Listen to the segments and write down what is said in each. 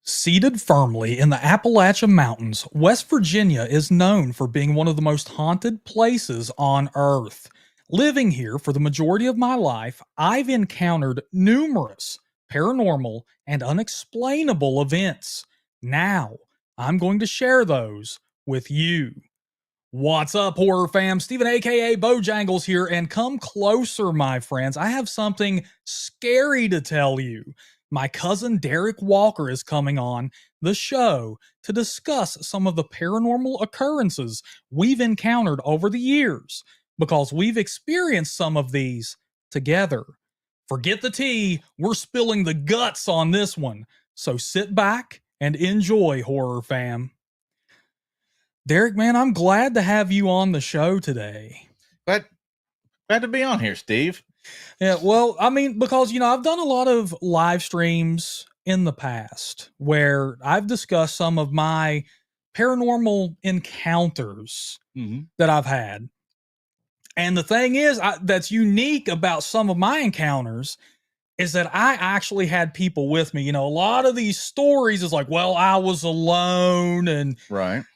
Seated firmly in the Appalachia Mountains, West Virginia is known for being one of the most haunted places on Earth. Living here for the majority of my life, I've encountered numerous paranormal and unexplainable events. Now, I'm going to share those with you. What's up, horror fam? Stephen, A.K.A. Bojangles here, and come closer, my friends. I have something scary to tell you. My cousin Derek Walker is coming on the show to discuss some of the paranormal occurrences we've encountered over the years because we've experienced some of these together. Forget the tea, we're spilling the guts on this one. So sit back and enjoy, horror fam. Derek, man, I'm glad to have you on the show today. Glad to be on here, Steve. Yeah, well, I mean, because, I've done a lot of live streams in the past where I've discussed some of my paranormal encounters that I've had. And the thing is, that's unique about some of my encounters is that I actually had people with me. A lot of these stories is like, well, I was alone and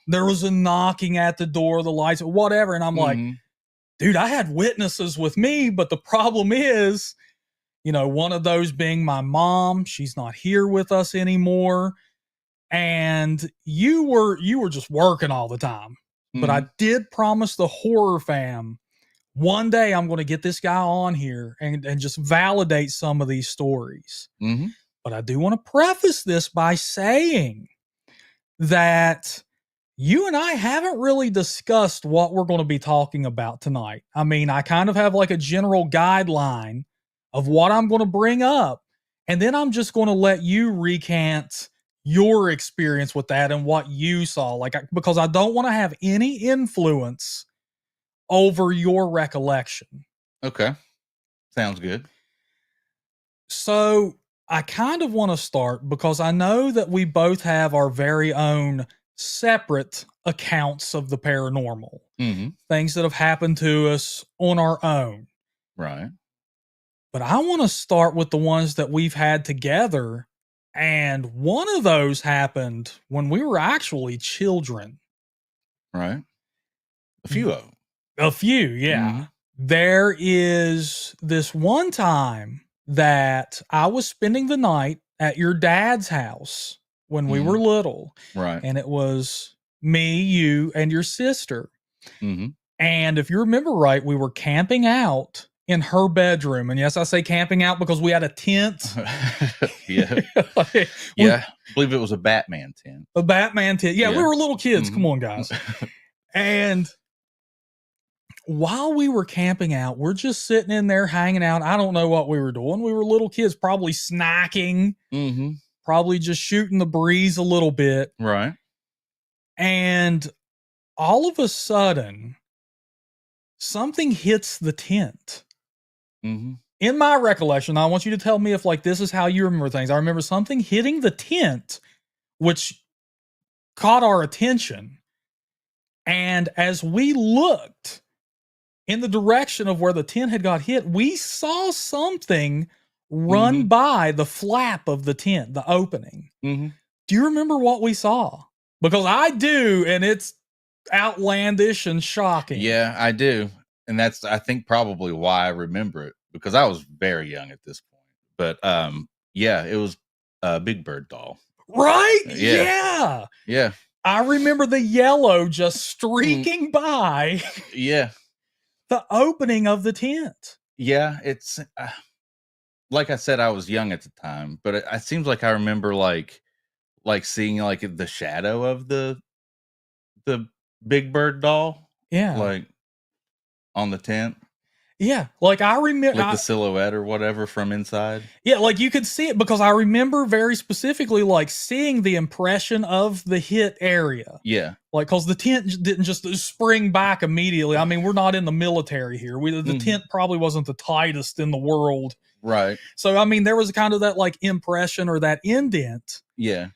there was a knocking at the door, the lights, whatever. And I'm like, dude, I had witnesses with me, but the problem is, one of those being my mom. She's not here with us anymore. And you were just working all the time. But I did promise the horror fam one day I'm going to get this guy on here and just validate some of these stories. But I do want to preface this by saying that you and I haven't really discussed what we're going to be talking about tonight. I mean, I kind of have like a general guideline of what I'm going to bring up, and then I'm just going to let you recant your experience with that and what you saw, because I don't want to have any influence over your recollection. Okay. Sounds good. So I kind of want to start because I know that we both have our very own separate accounts of the paranormal, things that have happened to us on our own. Right. But I want to start with the ones that we've had together. And one of those happened when we were actually children. Right. A few of them. A few, yeah. There is this one time that I was spending the night at your dad's house when we were little. Right. And it was me, you, and your sister. And if you remember right, we were camping out in her bedroom. And yes, I say camping out because we had a tent. Yeah. I believe it was a Batman tent. A Batman tent. Yeah, we were little kids. Come on, guys. And while we were camping out, we're just sitting in there hanging out. I don't know what we were doing. We were little kids, probably snacking, probably just shooting the breeze a little bit. Right. And all of a sudden, something hits the tent. In my recollection, I want you to tell me if this is how you remember things. I remember something hitting the tent, which caught our attention. And as we looked in the direction of where the tent had got hit, we saw something run by the flap of the tent, the opening. Do you remember what we saw? Because I do, and it's outlandish and shocking. Yeah, I do. And that's, I think, probably why I remember it, because I was very young at this point. But it was a Big Bird doll. Right? Yeah. I remember the yellow just streaking by. Yeah. The opening of the tent. Yeah, it's like I said, I was young at the time, but it seems like I remember like seeing the shadow of the Big Bird doll. Yeah. On the tent. Yeah. I remember the silhouette or whatever from inside. Yeah, you could see it because I remember very specifically seeing the impression of the hit area. Yeah. Because the tent didn't just spring back immediately. I mean, we're not in the military here. The tent probably wasn't the tightest in the world. Right. So, I mean, there was kind of that impression or that indent. Yeah.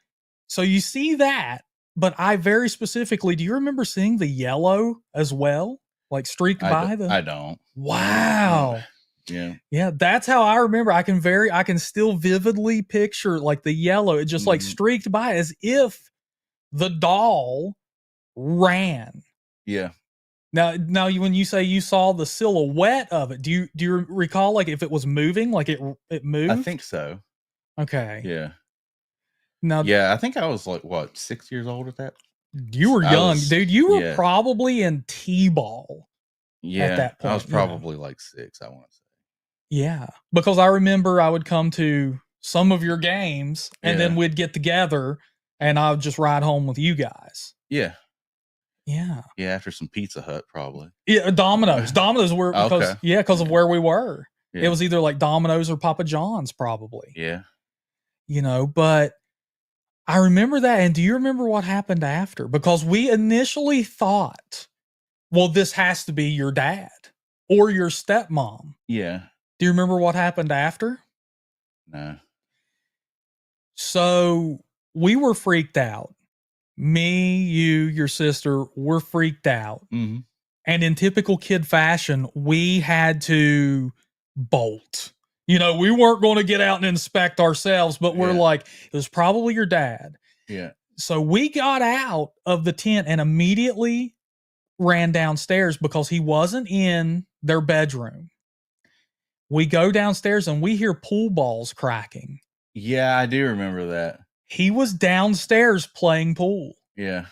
So you see that, but I very specifically, do you remember seeing the yellow as well? Streak by I don't. Wow. Yeah. Yeah, that's how I remember. I can still vividly picture like the yellow. It just like streaked by as if the doll ran. Yeah. Now, when you say you saw the silhouette of it, do you recall like if it was moving, like it moved? I think so. Okay. Yeah. Now, yeah, I think I was like what 6 years old at that. you were young, dude. You were Yeah. probably in T-ball at that point. I was probably like 6. I want to say. Yeah, because I remember I would come to some of your games, and then we'd get together, and I would just ride home with you guys. Yeah. Yeah. Yeah, after some Pizza Hut, probably. Yeah, Domino's. Domino's were because Okay. because of where we were. Yeah. It was either like Domino's or Papa John's, probably. Yeah. But I remember that. And do you remember what happened after? Because we initially thought, well, this has to be your dad or your stepmom. Yeah. Do you remember what happened after? No. So we were freaked out. Me, you, your sister were freaked out. Mm-hmm. And in typical kid fashion, we had to bolt. We weren't going to get out and inspect ourselves, but we're like, it was probably your dad. Yeah. So we got out of the tent and immediately ran downstairs because he wasn't in their bedroom. We go downstairs and we hear pool balls cracking. Yeah, I do remember that. He was downstairs playing pool. Yeah.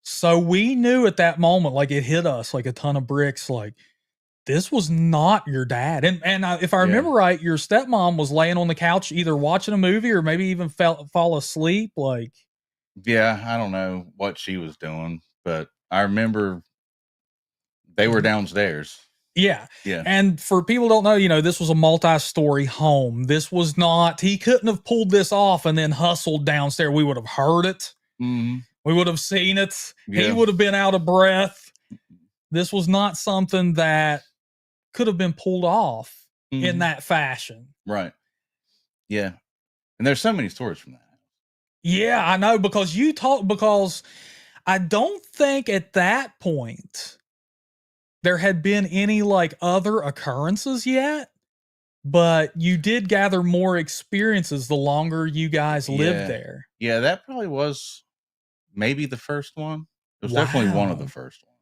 So we knew at that moment, like it hit us like a ton of bricks, like this was not your dad. And if I remember right, your stepmom was laying on the couch either watching a movie or maybe even fall asleep. Like, yeah, I don't know what she was doing, but I remember they were downstairs. Yeah. Yeah. And for people who don't know, this was a multi-story home. This was not, he couldn't have pulled this off and then hustled downstairs. We would have heard it. Mm-hmm. We would have seen it. Yeah. He would have been out of breath. This was not something that could have been pulled off in that fashion. Right. Yeah. And there's so many stories from that. Yeah, I know, because because I don't think at that point there had been any like other occurrences yet, but you did gather more experiences the longer you guys lived there. Yeah, that probably was maybe the first one. It was definitely one of the first ones.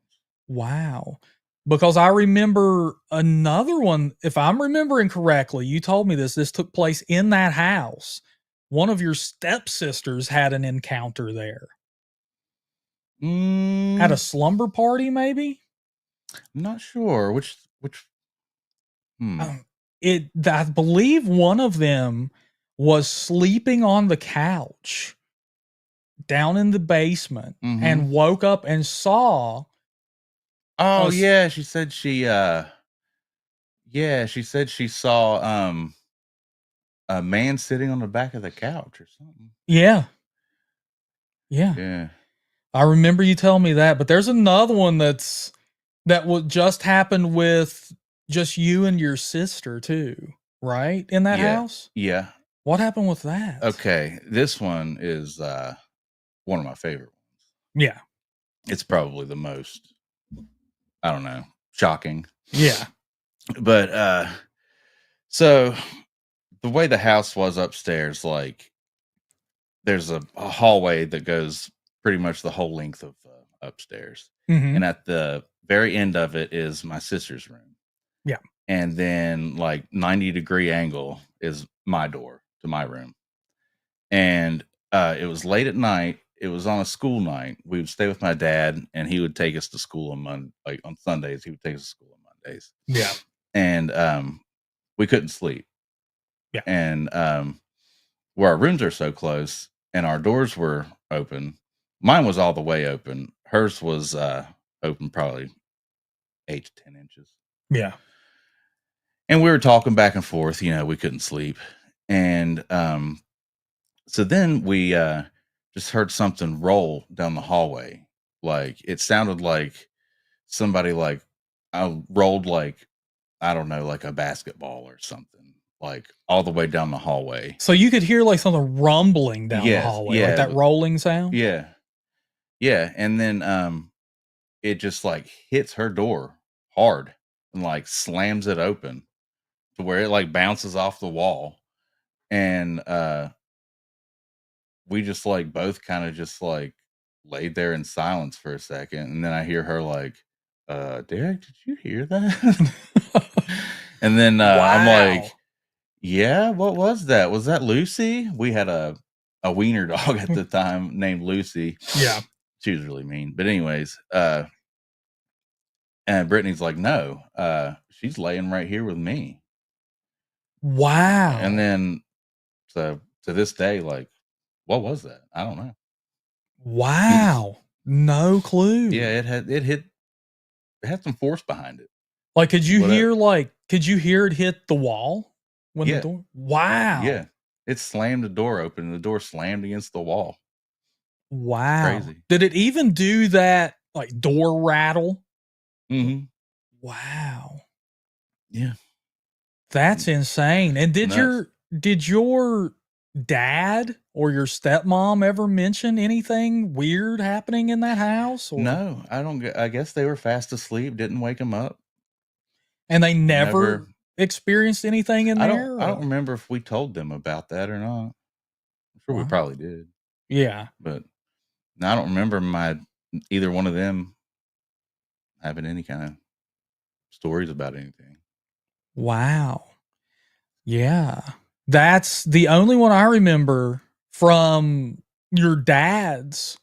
Wow. Because I remember another one, if I'm remembering correctly, you told me this took place in that house. One of your stepsisters had an encounter there. At a slumber party, maybe? I'm not sure which. I believe one of them was sleeping on the couch down in the basement and woke up and saw. Oh yeah, she said she saw a man sitting on the back of the couch or something. Yeah. I remember you telling me that, but there's another one that would just happen with just you and your sister too, right? In that house? Yeah. What happened with that? Okay, this one is one of my favorite ones. Yeah. It's probably the most, I don't know, shocking. Yeah. But so the way the house was upstairs, like there's a hallway that goes pretty much the whole length of upstairs. And at the very end of it is my sister's room. Yeah. And then like 90-degree angle is my door to my room. And it was late at night. It was on a school night. We would stay with my dad and he would take us to school on Sundays. He would take us to school on Mondays. Yeah. And we couldn't sleep. Yeah. And where our rooms are so close and our doors were open, mine was all the way open. Hers was open probably 8 to 10 inches. Yeah. And we were talking back and forth, we couldn't sleep. And so then we just heard something roll down the hallway. Like it sounded like somebody rolled like, I don't know, like a basketball or something, like all the way down the hallway. So you could hear like something rumbling down the hallway, like that rolling sound? Yeah. Yeah. And then it just like hits her door hard and like slams it open. to where it like bounces off the wall. And we just like both kind of just like laid there in silence for a second. And then I hear her like, Derek, did you hear that? And then I'm like, yeah, what was that? Was that Lucy? We had a wiener dog at the time named Lucy. Yeah. She was really mean. But anyways, and Brittany's like, no, she's laying right here with me. Wow. And then so to this day, like, what was that? I don't know. Wow. No clue. Yeah, it had some force behind it. Like, could you hear it hit the wall when Yeah. the door? Wow. Yeah. It slammed the door open and the door slammed against the wall. Wow. Crazy. Did it even do that like door rattle? Mm-hmm. Wow. Yeah. That's insane. And did your dad or your stepmom ever mention anything weird happening in that house? Or? No, I guess they were fast asleep, didn't wake them up. And they never experienced anything in there? I don't remember if we told them about that or not. I'm sure we probably did. Yeah. But I don't remember either one of them having any kind of stories about anything. Wow. Yeah. That's the only one I remember from your dad's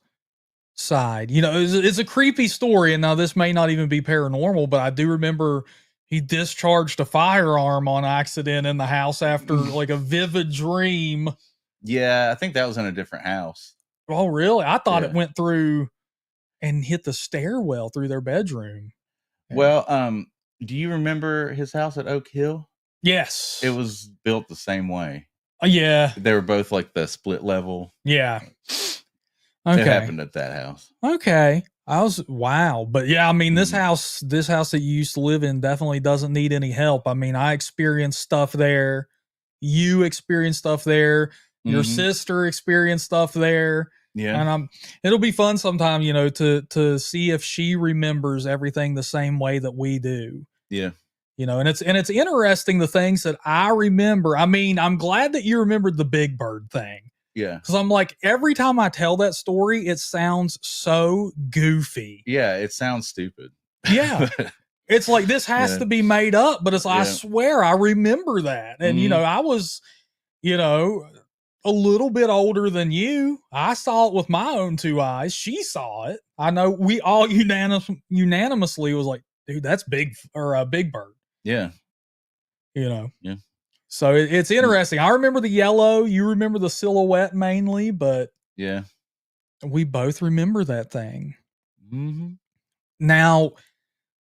side. You know, it's a creepy story. And now this may not even be paranormal, but I do remember he discharged a firearm on accident in the house after like a vivid dream. Yeah, I think that was in a different house. Oh, really? I thought it went through and hit the stairwell through their bedroom. Well, do you remember his house at Oak Hill? Yes. It was built the same way. Yeah. They were both like the split level. Yeah. Okay. It happened at that house. Okay. Wow. But yeah, I mean, this house that you used to live in definitely doesn't need any help. I mean, I experienced stuff there. You experienced stuff there. Your sister experienced stuff there. Yeah. And it'll be fun sometime, you know, to see if she remembers everything the same way that we do. Yeah. You know, and it's interesting the things that I remember. I mean, I'm glad that you remembered the Big Bird thing. Yeah. Because I'm like, every time I tell that story, it sounds so goofy. Yeah, it sounds stupid. Yeah. It's like, this has to be made up, but I swear I remember that. And, you know, I was, you know, a little bit older than you. I saw it with my own two eyes. She saw it. I know we all unanimously was like, dude, that's Big Bird. Yeah. You know? Yeah. So it's interesting. I remember the yellow. You remember the silhouette mainly, but yeah, we both remember that thing. Mm-hmm. Now,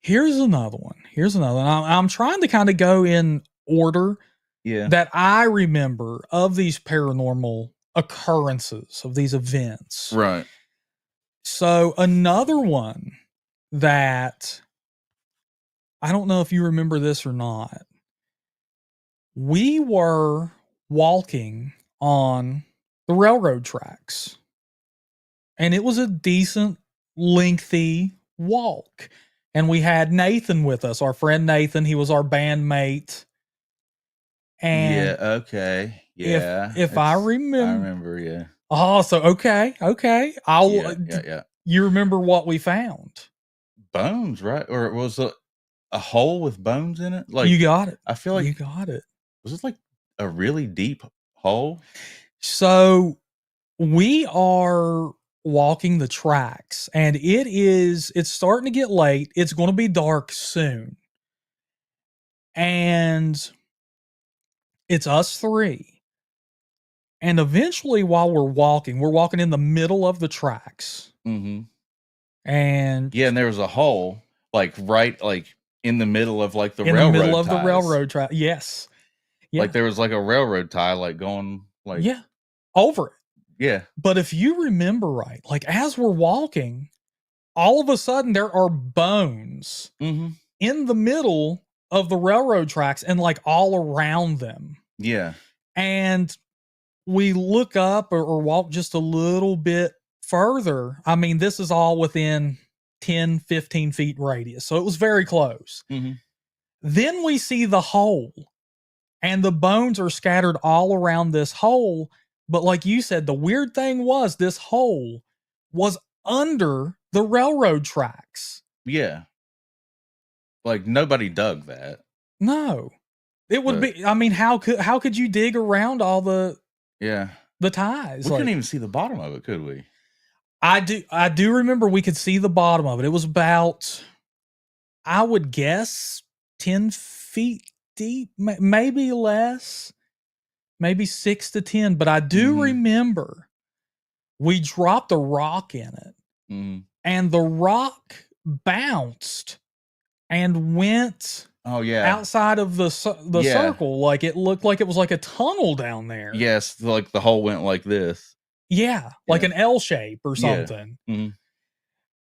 here's another one. I'm trying to kind of go in order that I remember of these paranormal occurrences, of these events. Right. So another one that I don't know if you remember this or not. We were walking on the railroad tracks, and it was a decent, lengthy walk. And we had Nathan with us, our friend Nathan. He was our bandmate. And yeah, okay. Yeah. If I remember, yeah. Oh, so okay. Yeah. You remember what we found? Bones, right? Or it was a hole with bones in it? Like, you got it. I feel like you got it. Was it like a really deep hole? So we are walking the tracks, and it's starting to get late. It's going to be dark soon. And it's us three. And eventually, while we're walking in the middle of the tracks. Mm-hmm. And yeah, and there was a hole like right like in the middle of like the railroad. In the middle of the railroad track. Yes. Yeah. Like there was like a railroad tie like going like over it. Yeah. But if you remember right, like as we're walking, all of a sudden there are bones in the middle of the railroad tracks and like all around them. Yeah. And we look up or walk just a little bit further. I mean, this is all within 10, 15 feet radius. So it was very close. Then we see the hole. and the bones are scattered all around this hole. But like you said, the weird thing was this hole was under the railroad tracks. Yeah. Like nobody dug that. No. It would be, I mean, how could you dig around all the ties? We couldn't even see the bottom of it, could we? I do remember we could see the bottom of it. It was about, I would guess, 10 feet deep, maybe less, maybe 6 to 10. But I do remember we dropped a rock in it, and the rock bounced and went outside of the circle. Like it looked like it was like a tunnel down there. Yes, like the hole went like this. Yeah, like an L shape or something.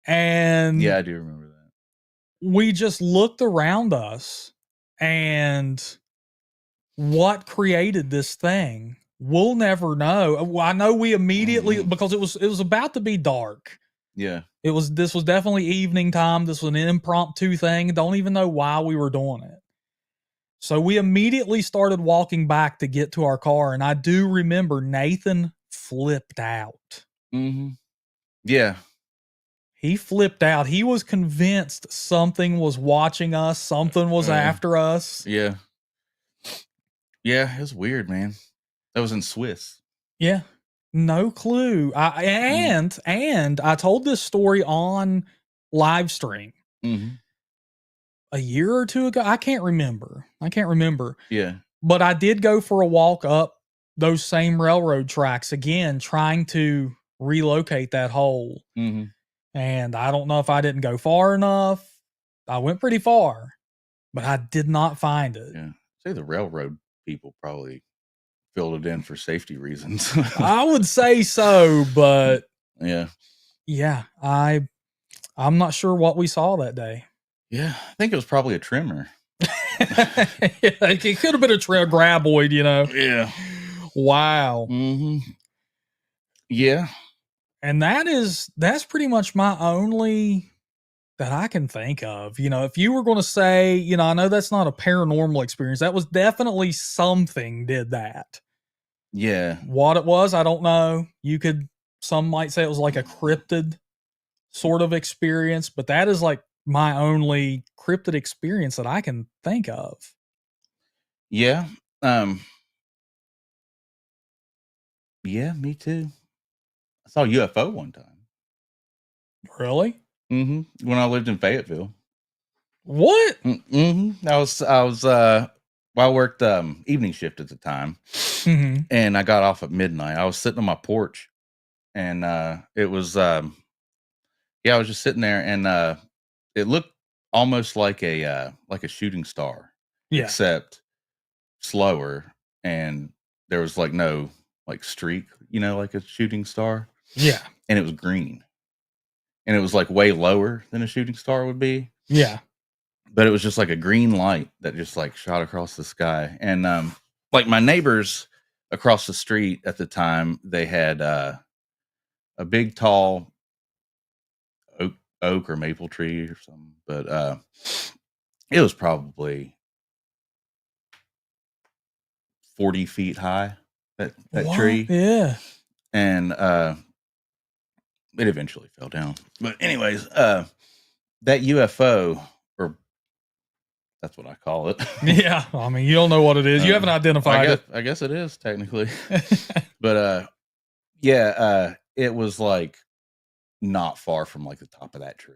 And yeah, I do remember that. We just looked around us, and what created this thing, we'll never know. I know we immediately, because it was about to be dark. Yeah. This was definitely evening time. This was an impromptu thing. Don't even know why we were doing it. So we immediately started walking back to get to our car. And I do remember Nathan flipped out. Yeah. He flipped out. He was convinced something was watching us. Something was after us. Yeah. Yeah. It was weird, man. That was in Swiss. Yeah. No clue. And I told this story on live stream a year or two ago. I can't remember. Yeah. But I did go for a walk up those same railroad tracks again, trying to relocate that hole. And I don't know if I didn't go far enough. I went pretty far, but I did not find it. Yeah. Say the railroad people probably filled it in for safety reasons. I would say so, but yeah, I'm not sure what we saw that day. Yeah, I think it was probably a trimmer. It could have been a graboid, you know. Yeah. Wow. Yeah. And that's pretty much my only that I can think of. You know, if you were going to say, you know, I know that's not a paranormal experience. That was definitely something did that. Yeah. What it was, I don't know. Some might say it was like a cryptid sort of experience, but that is like my only cryptid experience that I can think of. Yeah. Yeah, me too. I saw a UFO one time. Really? When I lived in Fayetteville. What? I worked evening shift at the time, and I got off at midnight. I was sitting on my porch, and it was I was just sitting there, and it looked almost like a shooting star, except slower, and there was like no like streak, you know, like a shooting star. Yeah, and it was green, and it was like way lower than a shooting star would be. Yeah. But it was just like a green light that just like shot across the sky. And like my neighbors across the street at the time, they had a big tall oak or maple tree or something. But it was probably 40 feet high, that tree. Yeah. And it eventually fell down. But anyways, that UFO, or that's what I call it. Yeah. I mean, you don't know what it is. You haven't identified it. I guess it is technically. But it was like not far from like the top of that tree.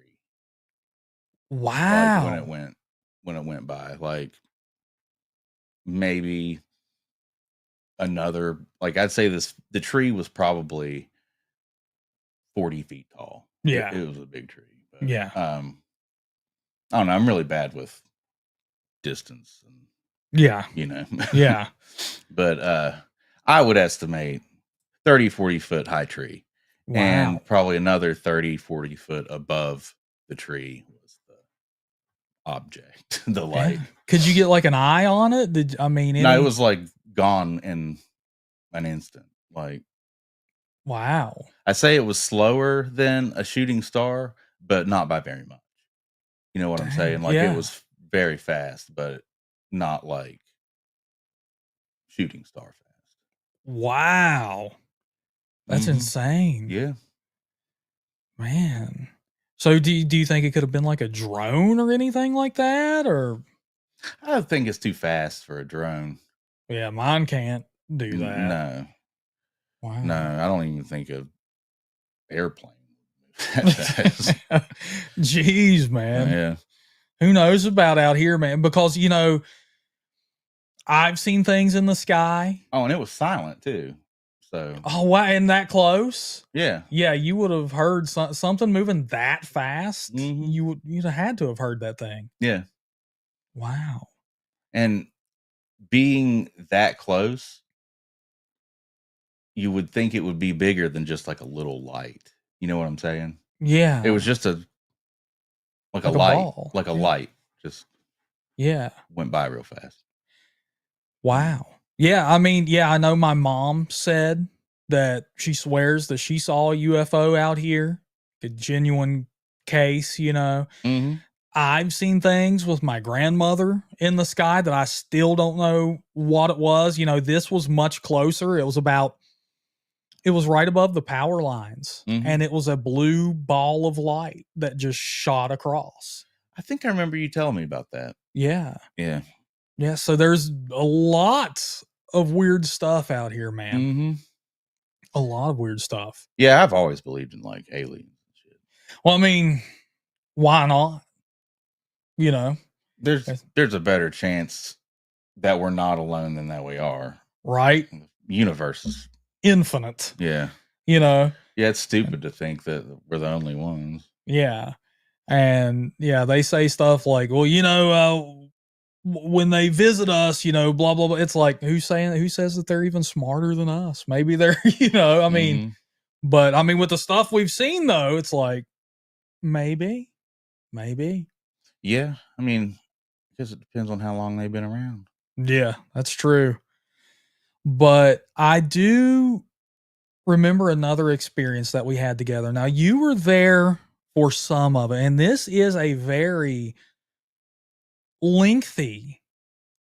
Wow. Like when it went by, like maybe another, like I'd say the tree was probably 40 feet tall. Yeah. It was a big tree. But, yeah. I don't know. I'm really bad with distance. And, yeah. You know. Yeah. But I would estimate 30, 40 foot high tree. Wow. And probably another 30, 40 foot above the tree was the object, the light. Yeah. Could you get like an eye on it? No, it was like gone in an instant. Like, wow. I say it was slower than a shooting star, but not by very much. You know what I'm saying? Like it was very fast, but not like shooting star fast. Wow. That's insane. Yeah. Man. So do you think it could have been like a drone or anything like that? Or I don't think it's too fast for a drone. yeah, mine can't do that. No. Wow. No, I don't even think an airplane. Jeez, man. Yeah. Who knows about out here, man? Because, you know, I've seen things in the sky. Oh, and it was silent too. So. Oh, wow. And that close? Yeah. Yeah, you would have heard something moving that fast. Mm-hmm. You'd have had to have heard that thing. Yeah. Wow. And being that close, you would think it would be bigger than just like a little light. You know what I'm saying? Yeah. It was just a light, ball. like a light, just went by real fast. Wow. Yeah, I mean, yeah, I know my mom said that she swears that she saw a UFO out here, a genuine case, you know. Mm-hmm. I've seen things with my grandmother in the sky that I still don't know what it was. You know, this was much closer. It was right above the power lines, and it was a blue ball of light that just shot across. I think I remember you telling me about that. Yeah. Yeah. Yeah. So there's a lot of weird stuff out here, man. Mm-hmm. A lot of weird stuff. Yeah, I've always believed in like aliens and shit. Well, I mean, why not? You know, there's a better chance that we're not alone than that we are. Right? The universe is infinite. Yeah. You know? Yeah, it's stupid to think that we're the only ones. Yeah. And yeah, they say stuff like, well, you know, when they visit us, you know, blah, blah, blah. It's like, who says that they're even smarter than us? Maybe they're, you know, I mean, but I mean, with the stuff we've seen though, it's like, maybe. Yeah. I mean, I guess it depends on how long they've been around. Yeah, that's true. But I do remember another experience that we had together. Now, you were there for some of it, and this is a very lengthy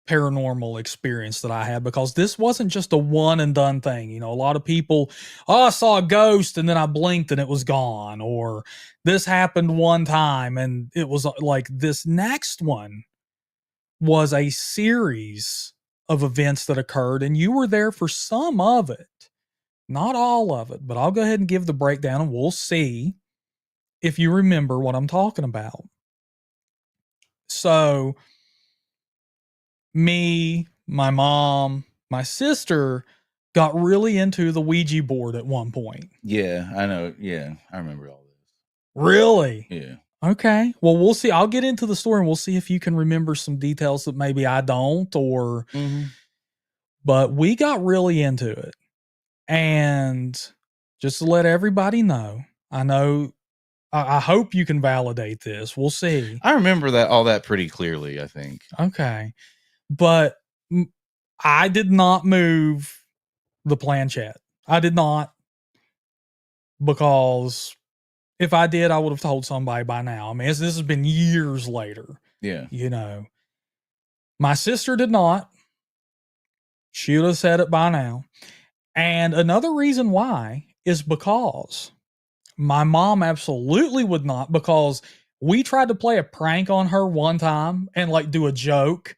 paranormal experience that I had, because this wasn't just a one and done thing. You know, a lot of people, I saw a ghost and then I blinked and it was gone, or this happened one time and it was like, this next one was a series of events that occurred, and you were there for some of it. Not all of it, but I'll go ahead and give the breakdown and we'll see if you remember what I'm talking about. So, me, my mom, my sister got really into the Ouija board at one point. Yeah, I know. Yeah, I remember all this. Really? Yeah. Okay. Well, we'll see. I'll get into the story and we'll see if you can remember some details that maybe I don't, or, but we got really into it. And just to let everybody know, I hope you can validate this. We'll see. I remember all that pretty clearly, I think. Okay. But I did not move the planchette. I did not, because if I did, I would have told somebody by now. I mean, this has been years later. Yeah. You know, my sister did not. She would have said it by now. And another reason why is because my mom absolutely would not, because we tried to play a prank on her one time and like do a joke.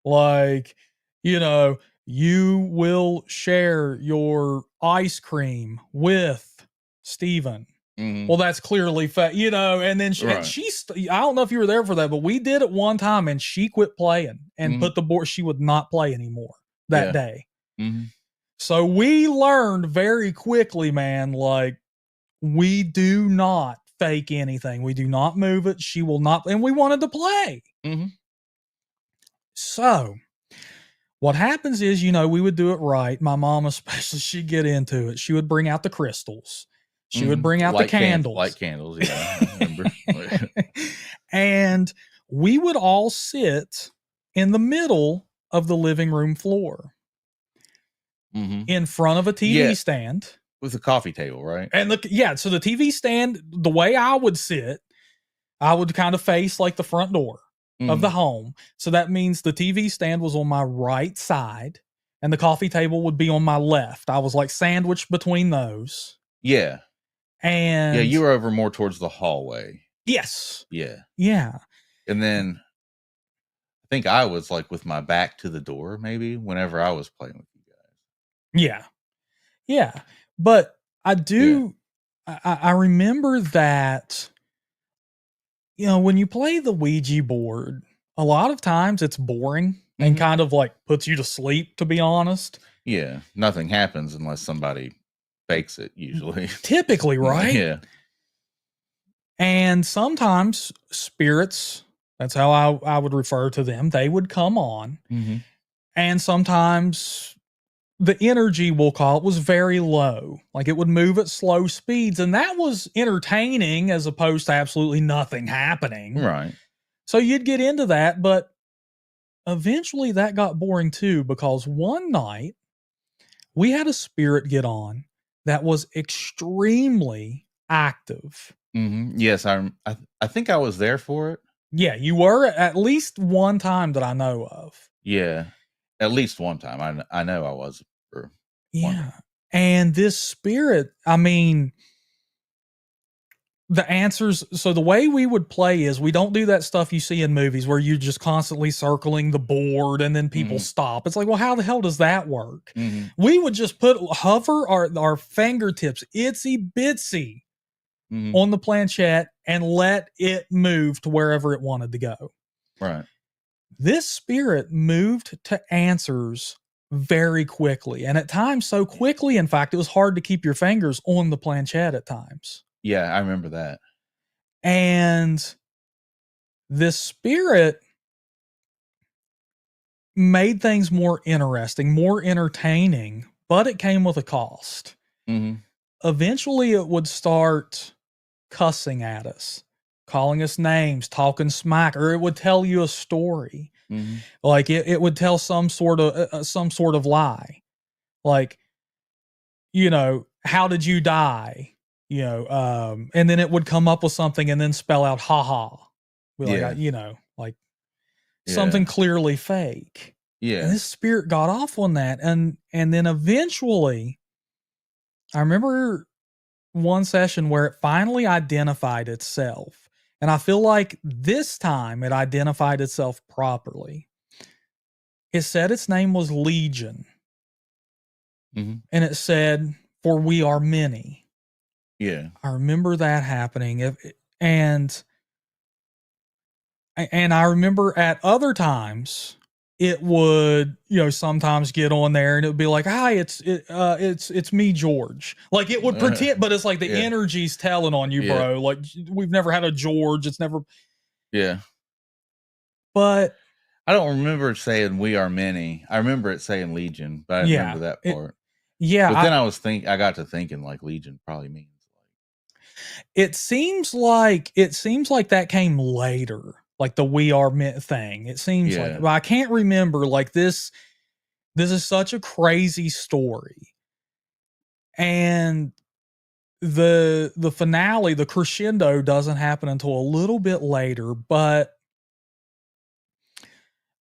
Like, you know, you will share your ice cream with Steven. Well, that's clearly you know, and then I don't know if you were there for that, but we did it one time and she quit playing and put the board. She would not play anymore that day. So we learned very quickly, man, like, we do not fake anything. We do not move it. She will not. And we wanted to play. So what happens is, you know, we would do it right. My mom, especially, she'd get into it. She would bring out the crystals. She would bring out the candles. Light candles, yeah. I remember. And we would all sit in the middle of the living room floor in front of a TV stand. With a coffee table, right? And so the TV stand, the way I would sit, I would kind of face like the front door of the home. So that means the TV stand was on my right side, and the coffee table would be on my left. I was like sandwiched between those. Yeah. And yeah, you were over more towards the hallway. yes. Yeah. Yeah. And then I think I was like with my back to the door, maybe whenever I was playing with you guys. Yeah. Yeah. But I do, I remember that, you know, when you play the Ouija board, a lot of times it's boring and kind of like puts you to sleep, to be honest. Yeah. Nothing happens unless somebody fakes it, usually. Typically, right? Yeah. And sometimes spirits, that's how I would refer to them, they would come on. And sometimes the energy, we'll call it, was very low. Like it would move at slow speeds. And that was entertaining as opposed to absolutely nothing happening. Right. So you'd get into that. But eventually that got boring too, because one night we had a spirit get on that was extremely active. Yes, I think I was there for it. Yeah, you were at least one time that I know of. Yeah, at least one time. I know I was for yeah. And this spirit, I mean, the answers. So the way we would play is we don't do that stuff you see in movies where you're just constantly circling the board and then people stop. It's like, well, how the hell does that work? We would just hover our fingertips, itsy bitsy, on the planchette and let it move to wherever it wanted to go. Right. This spirit moved to answers very quickly, and at times so quickly, in fact, it was hard to keep your fingers on the planchette at times. Yeah, I remember that. And this spirit made things more interesting, more entertaining, but it came with a cost. Eventually, it would start cussing at us, calling us names, talking smack, or it would tell you a story. Like it would tell some sort of lie. Like, you know, how did you die? You know, and then it would come up with something and then spell out haha. Like, you know, like something clearly fake. Yeah. And this spirit got off on that. And then eventually I remember one session where it finally identified itself. And I feel like this time it identified itself properly. It said its name was Legion. And it said, "For we are many." Yeah. I remember that happening. And I remember at other times it would, you know, sometimes get on there and it would be like, "Hi, it's me, George." Like it would pretend, but it's like the energy's telling on you, bro. Like we've never had a George. It's never. Yeah. But I don't remember it saying "we are many." I remember it saying Legion, but I didn't remember that part. But then I got to thinking like Legion probably means like. It seems like that came later. Like the "we are thing. It seems like, but I can't remember. Like this is such a crazy story. And the finale, the crescendo doesn't happen until a little bit later, but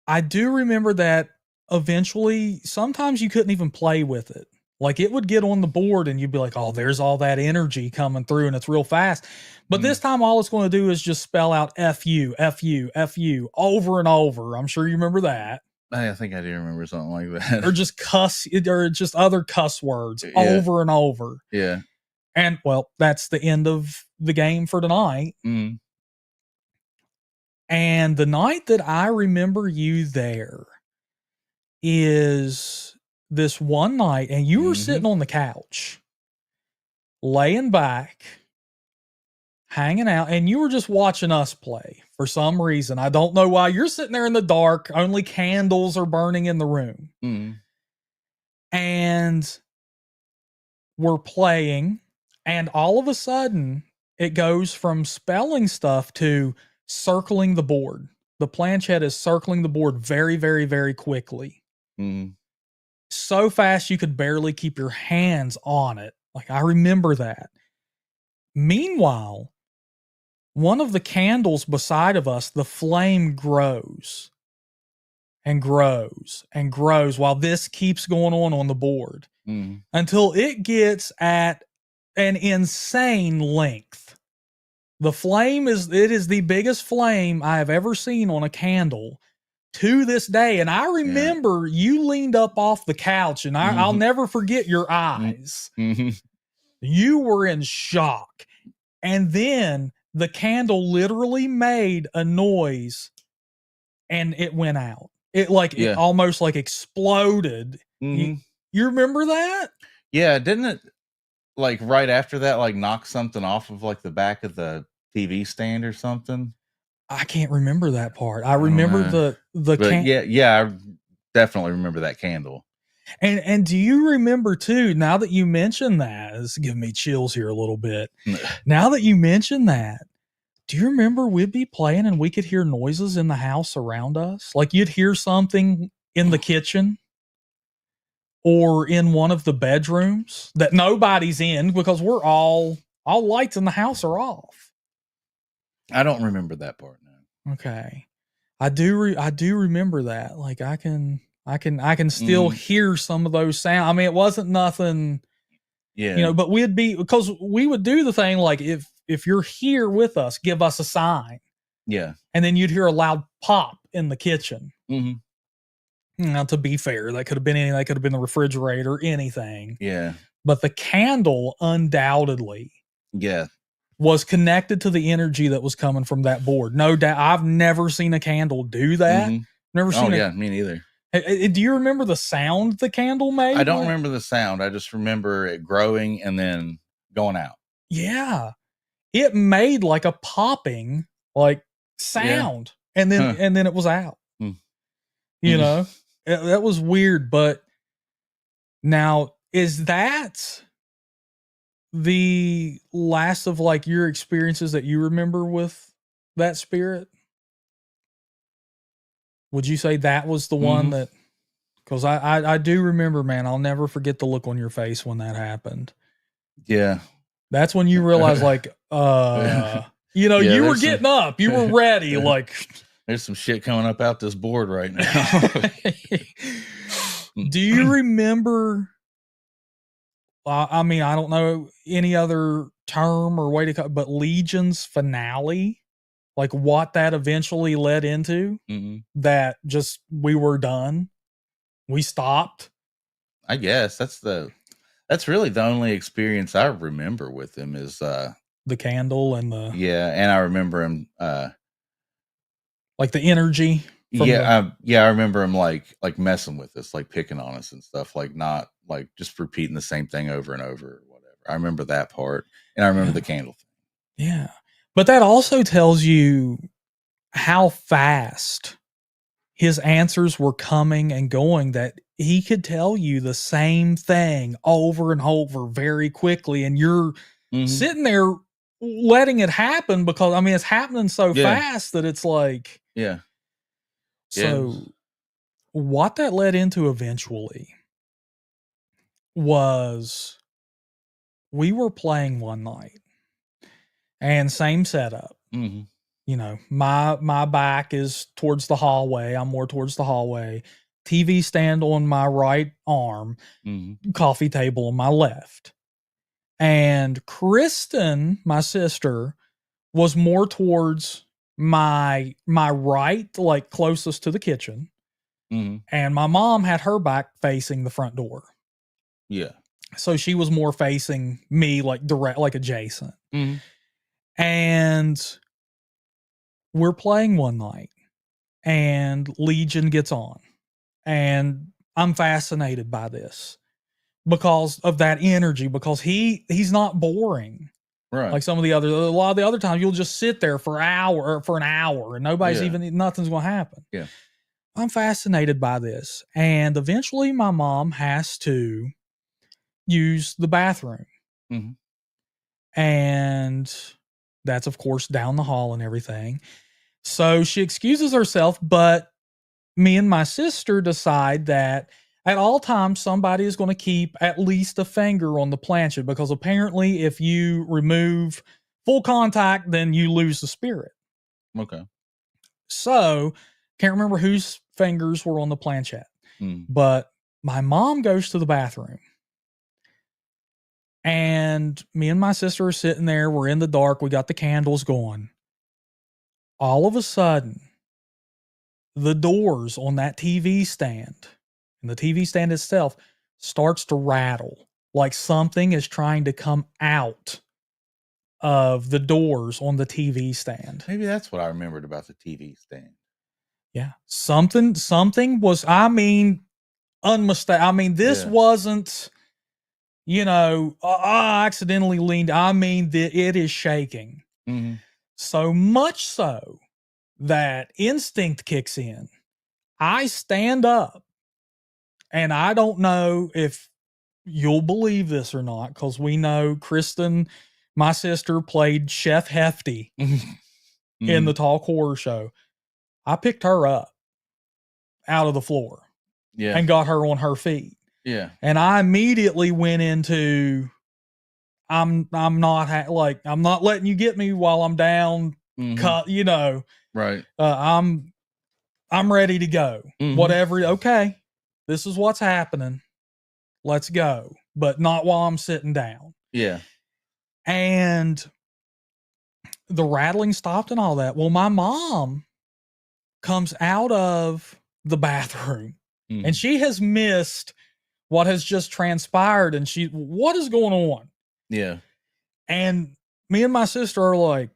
I do remember that eventually sometimes you couldn't even play with it. Like it would get on the board and you'd be like, "Oh, there's all that energy coming through and it's real fast." But this time all it's going to do is just spell out F-U, F-U, F-U over and over. I'm sure you remember that. I think I do remember something like that. Or just cuss, or just other cuss words over and over. Yeah. And well, that's the end of the game for tonight. And the night that I remember you there is this one night, and you were sitting on the couch, laying back, hanging out, and you were just watching us play for some reason. I don't know why. You're sitting there in the dark, only candles are burning in the room. And we're playing, and all of a sudden, it goes from spelling stuff to circling the board. The planchette is circling the board very, very, very quickly. So fast you could barely keep your hands on it. Like I remember that. Meanwhile, one of the candles beside of us, the flame grows. and grows and grows while this keeps going on the board until it gets at an insane length. The flame is the biggest flame I have ever seen on a candle to this day. And I remember you leaned up off the couch, and I'll never forget your eyes. You were in shock. And then the candle literally made a noise and it went out. It almost like exploded. You remember that? Yeah. Didn't it like right after that, like knock something off of like the back of the TV stand or something? I can't remember that part. I remember I definitely remember that candle. And do you remember too, now that you mention that, this is giving me chills here a little bit. Now that you mention that, do you remember we'd be playing and we could hear noises in the house around us? Like you'd hear something in the kitchen or in one of the bedrooms that nobody's in because we're all lights in the house are off. I don't remember that part now. Okay. I do remember that. Like I can still hear some of those sounds. I mean, it wasn't nothing, but because we would do the thing like if you're here with us, give us a sign. Yeah. And then you'd hear a loud pop in the kitchen. Now, to be fair, that could have been anything. That could have been the refrigerator, anything. Yeah. But the candle undoubtedly was connected to the energy that was coming from that board. No doubt. I've never seen a candle do that. Never seen me neither. Do you remember the sound the candle made? I don't remember the sound. I just remember it growing and then going out. Yeah. It made like a popping like sound and then it was out. You know? That was weird, but now is that the last of like your experiences that you remember with that spirit? Would you say that was the one that, because I do remember, man, I'll never forget the look on your face when that happened. Yeah. That's when you realize like, you were getting up, you were ready. Like there's some shit coming up out this board right now. Do you remember, I mean, I don't know any other term or way to call it, but Legion's finale, like what that eventually led into, that just, we were done. We stopped. I guess that's really the only experience I remember with him is, the candle and and I remember him, like the energy. I remember him like messing with us, like picking on us and stuff, like not like just repeating the same thing over and over or whatever. I remember that part, and I remember the candle thing. Yeah, but that also tells you how fast his answers were coming and going, that he could tell you the same thing over and over very quickly, and you're sitting there letting it happen because, I mean, it's happening so fast that it's like, So what that led into eventually was we were playing one night and same setup. You know, my back is towards the hallway. I'm more towards the hallway. TV stand on my right arm, coffee table on my left. And Kristen, my sister, was more towards my right, like closest to the kitchen. And my mom had her back facing the front door. Yeah. So she was more facing me, like direct, like adjacent. And we're playing one night and Legion gets on, and I'm fascinated by this because of that energy, because he's not boring. Right. Like a lot of the other times you'll just sit there for an hour and nobody's nothing's going to happen. Yeah. I'm fascinated by this. And eventually my mom has to use the bathroom. And that's of course down the hall and everything. So she excuses herself, but me and my sister decide that at all times somebody is going to keep at least a finger on the planchette, because apparently if you remove full contact, then you lose the spirit. Okay. So can't remember whose fingers were on the planchette. Mm. But my mom goes to the bathroom. And me and my sister are sitting there. We're in the dark. We got the candles going. All of a sudden, the doors on that TV stand and the TV stand itself starts to rattle like something is trying to come out of the doors on the TV stand. Maybe that's what I remembered about the TV stand. Yeah. Something was, unmistakable. I mean, this wasn't, I accidentally leaned. I mean, it is shaking. Mm-hmm. So much so that instinct kicks in. I stand up, and I don't know if you'll believe this or not, because we know Kristen, my sister, played Chef Hefty in the Talk Horror show. I picked her up out of the floor and got her on her feet. Yeah. And I immediately went into, I'm not letting you get me while I'm down. Right. I'm ready to go. Mm-hmm. Whatever. Okay. This is what's happening. Let's go. But not while I'm sitting down. Yeah. And the rattling stopped and all that. Well, my mom comes out of the bathroom and she has missed what has just transpired. And what is going on? Yeah. And me and my sister are like,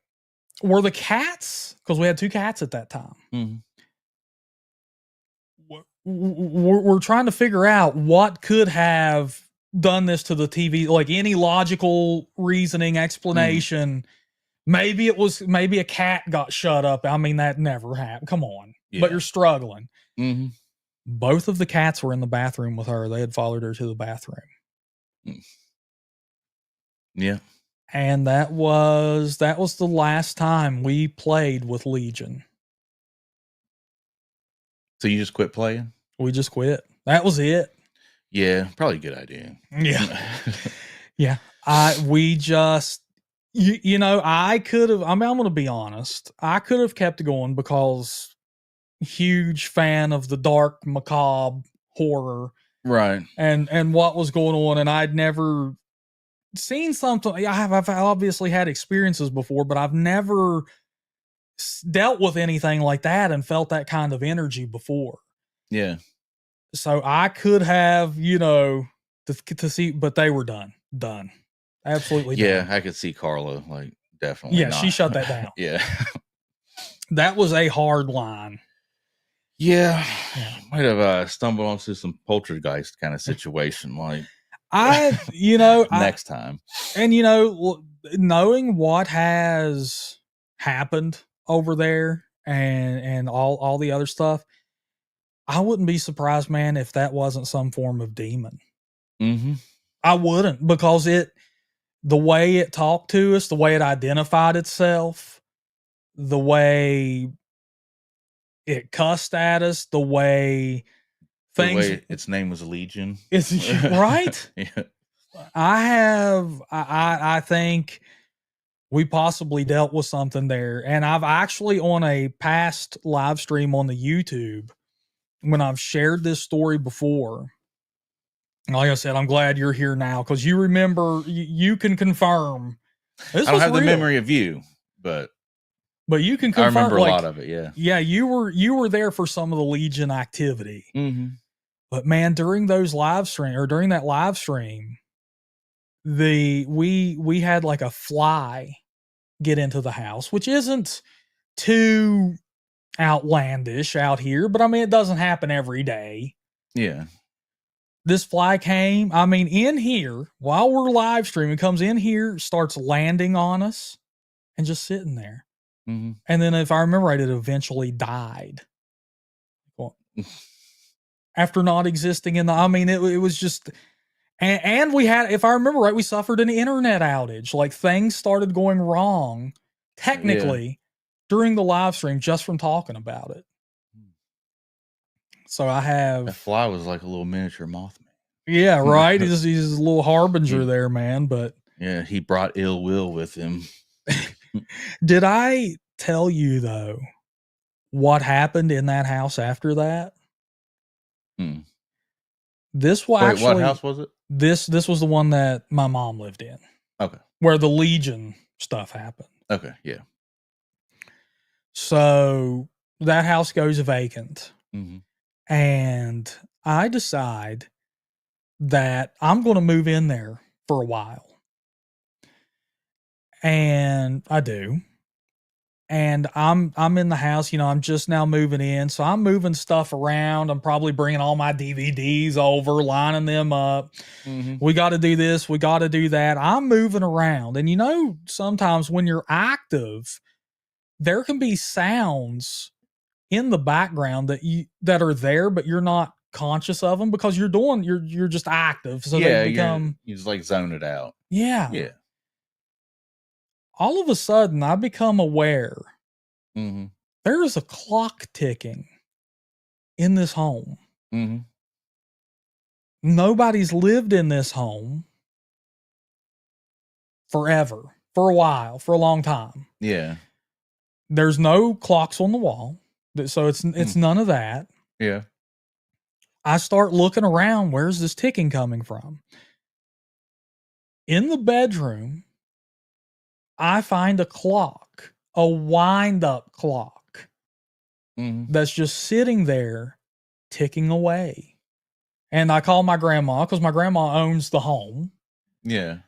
were the cats, because we had 2 cats at that time. Mm-hmm. We're trying to figure out what could have done this to the TV, like any logical reasoning explanation. Maybe a cat got shut up. I mean, that never happened. Come on. Yeah. But you're struggling. Mm-hmm. Both of the cats were in the bathroom with her. They had followed her to the bathroom. Yeah. And that was the last time we played with Legion. So you just quit playing? We just quit. That was it. Yeah, probably a good idea. Yeah. Yeah. We just, I could have, I'm going to be honest. I could have kept going because huge fan of the dark, macabre horror. Right. And what was going on. And I'd never seen something. I've obviously had experiences before, but I've never dealt with anything like that and felt that kind of energy before. Yeah. So I could have, to see, but they were done. Absolutely done. Yeah, I could see Carla, like, definitely. Yeah, she shut that down. Yeah. That was a hard line. Yeah. Might have stumbled onto some poltergeist kind of situation, like next time. And knowing what has happened over there and all the other stuff, I wouldn't be surprised, man, if that wasn't some form of demon. Mm-hmm. I wouldn't, because the way it talked to us, the way it identified itself, the way it cussed at us, the way its name was Legion. It's right. Yeah. I think we possibly dealt with something there. And I've actually, on a past live stream on the YouTube, when I've shared this story before, like I said, I'm glad you're here now, because you remember, you can confirm. I don't have the memory of you, but you can confirm. I remember a lot of it. Yeah. Yeah. You were there for some of the Legion activity. Mm-hmm. But man, during that live stream, we had like a fly get into the house, which isn't too outlandish out here, but I mean, it doesn't happen every day. Yeah. This fly came, in here while we're live streaming, comes in here, starts landing on us and just sitting there. Mm-hmm. And then, if I remember right, it eventually died. Well, after not existing in it was just, and we had, if I remember right, we suffered an internet outage. Like, things started going wrong technically during the live stream just from talking about it. So that fly was like a little miniature Mothman. Yeah, right. He's a little harbinger there, man. But yeah, he brought ill will with him. Did I tell you though, what happened in that house after that. Hmm. This will Wait, actually, what house was it? This was the one that my mom lived in. Okay. Where the Legion stuff happened. Okay, yeah. So that house goes vacant. Mm-hmm. And I decide that I'm going to move in there for a while. And I do. And I'm in the house, I'm just now moving in. So I'm moving stuff around. I'm probably bringing all my DVDs over, lining them up. Mm-hmm. We got to do this. We got to do that. I'm moving around. And sometimes when you're active, there can be sounds in the background that are there, but you're not conscious of them because you're just active. So yeah, they become, you just like zone it out. yeah. Yeah. All of a sudden I become aware Mm-hmm. there is a clock ticking in this home. Mm-hmm. Nobody's lived in this home forever, for a while, for a long time. Yeah. There's no clocks on the wall. So it's none of that. Yeah. I start looking around. Where's this ticking coming from? In the bedroom, I find a clock, a wind-up clock, that's just sitting there ticking away. And I call my grandma because my grandma owns the home. Yeah.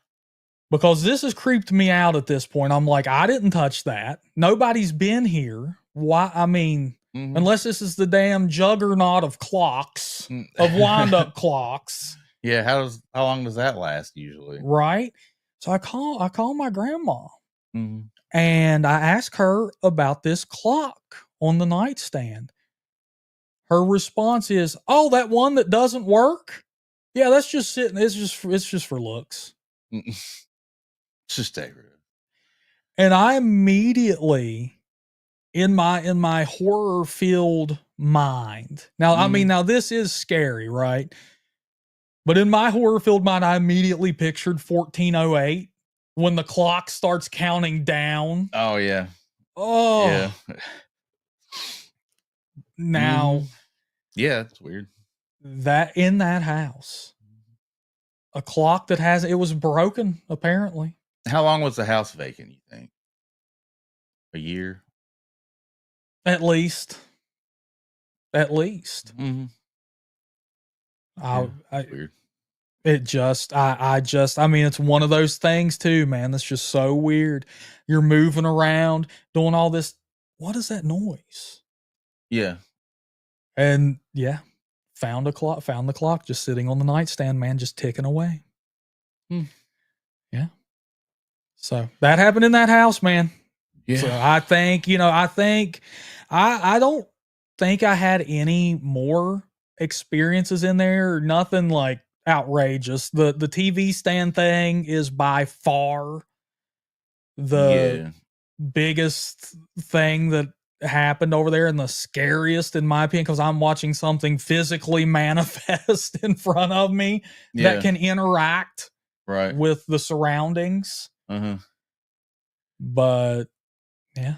Because this has creeped me out at this point. I'm like, I didn't touch that. Nobody's been here. Why? I mean, unless this is the damn juggernaut of clocks, of wind-up clocks. Yeah, how long does that last usually? Right. So I call my grandma. Mm-hmm. And I ask her about this clock on the nightstand. Her response is, "Oh, that one that doesn't work? Yeah, that's just sitting. It's just for looks." It's just decorative. And I immediately, in my horror filled mind. Now, I mean, now this is scary, right? But in my horror filled mind, I immediately pictured 1408 when the clock starts counting down. Oh yeah. Oh yeah. Now, yeah, it's weird. That in that house, a clock that it was broken, apparently. How long was the house vacant, you think? A year? At least. Mm-hmm. Weird. I mean, it's one of those things too, man. That's just so weird. You're moving around, doing all this. What is that noise? Yeah. And yeah, found the clock just sitting on the nightstand, man, just ticking away. Yeah. So that happened in that house, man. Yeah. So I don't think I had any more experiences in there. Nothing like outrageous. The TV stand thing is by far the biggest thing that happened over there and the scariest in my opinion, because I'm watching something physically manifest in front of me that can interact with the surroundings. But yeah.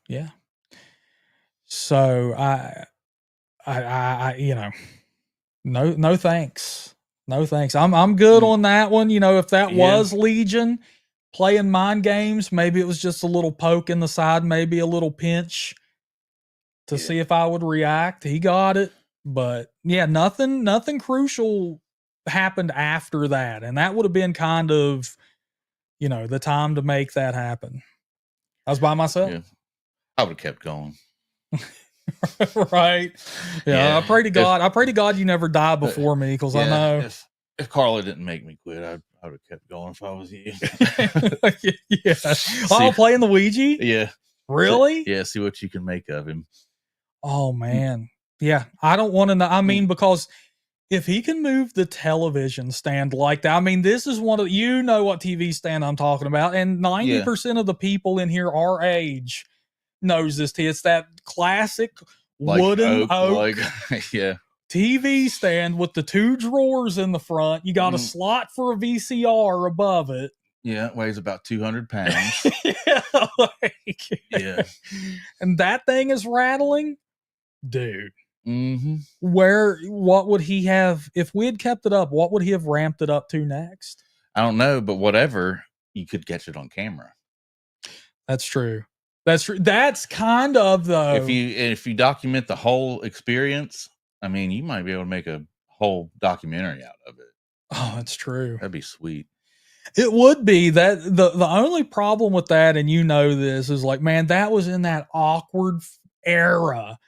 Yeah. So I no thanks. No thanks. I'm good on that one. If that was Legion playing mind games, maybe it was just a little poke in the side, maybe a little pinch to see if I would react. He got it. But yeah, nothing crucial happened after that. And that would have been kind of, the time to make that happen. I was by myself. Yeah. I would have kept going. Right. Yeah. I pray to God you never die before me, because I know if Carla didn't make me quit, I would have kept going if I was you. Oh, playing the Ouija? Yeah. Really? Yeah, see what you can make of him. Oh man. Yeah. I don't want to know. I mean, because if he can move the television stand like that, I mean, this is one of what TV stand I'm talking about, and 90% of the people in here our age knows this. It's that classic wooden oak TV stand with the two drawers in the front. You got a slot for a VCR above it. Yeah, it weighs about 200 pounds. Yeah, Yeah. And that thing is rattling, dude. Mm-hmm. What would he have if we had kept it up? What would he have ramped it up to next? I don't know, but whatever, you could catch it on camera. That's true. That's true. That's kind of though. If you document the whole experience, I mean, you might be able to make a whole documentary out of it. Oh, that's true. That'd be sweet. It would be. That the only problem with that, and you know this, is like, man, that was in that awkward era,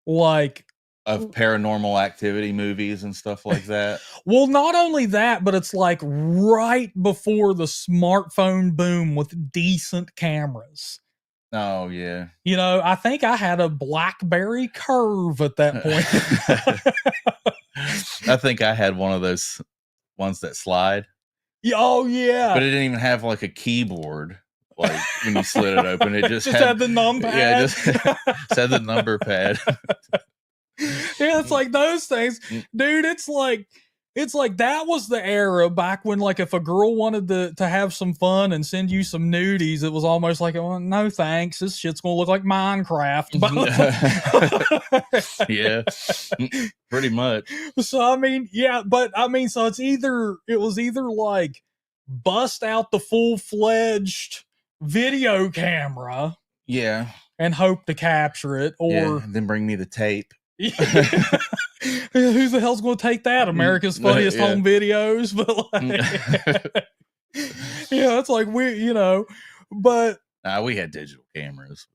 like of paranormal activity movies and stuff like that. Well, not only that, but it's like right before the smartphone boom with decent cameras. Oh yeah. You know, I think I had a BlackBerry Curve at that point. I think I had one of those ones that slide. Oh yeah. But it didn't even have like a keyboard. Like when you slid it open, it just had the numpad. Yeah, just had the number pad. Yeah, it's like those things, dude. It's like that was the era back when, like, if a girl wanted to have some fun and send you some nudies, it was almost like, oh, no thanks, this shit's gonna look like Minecraft. Yeah, pretty much. So I mean, yeah, but I mean, so it was either like bust out the full-fledged video camera, yeah, and hope to capture it, or then bring me the tape. Who the hell's going to take that? America's Funniest Home Videos, but like, yeah, it's like but we had digital cameras.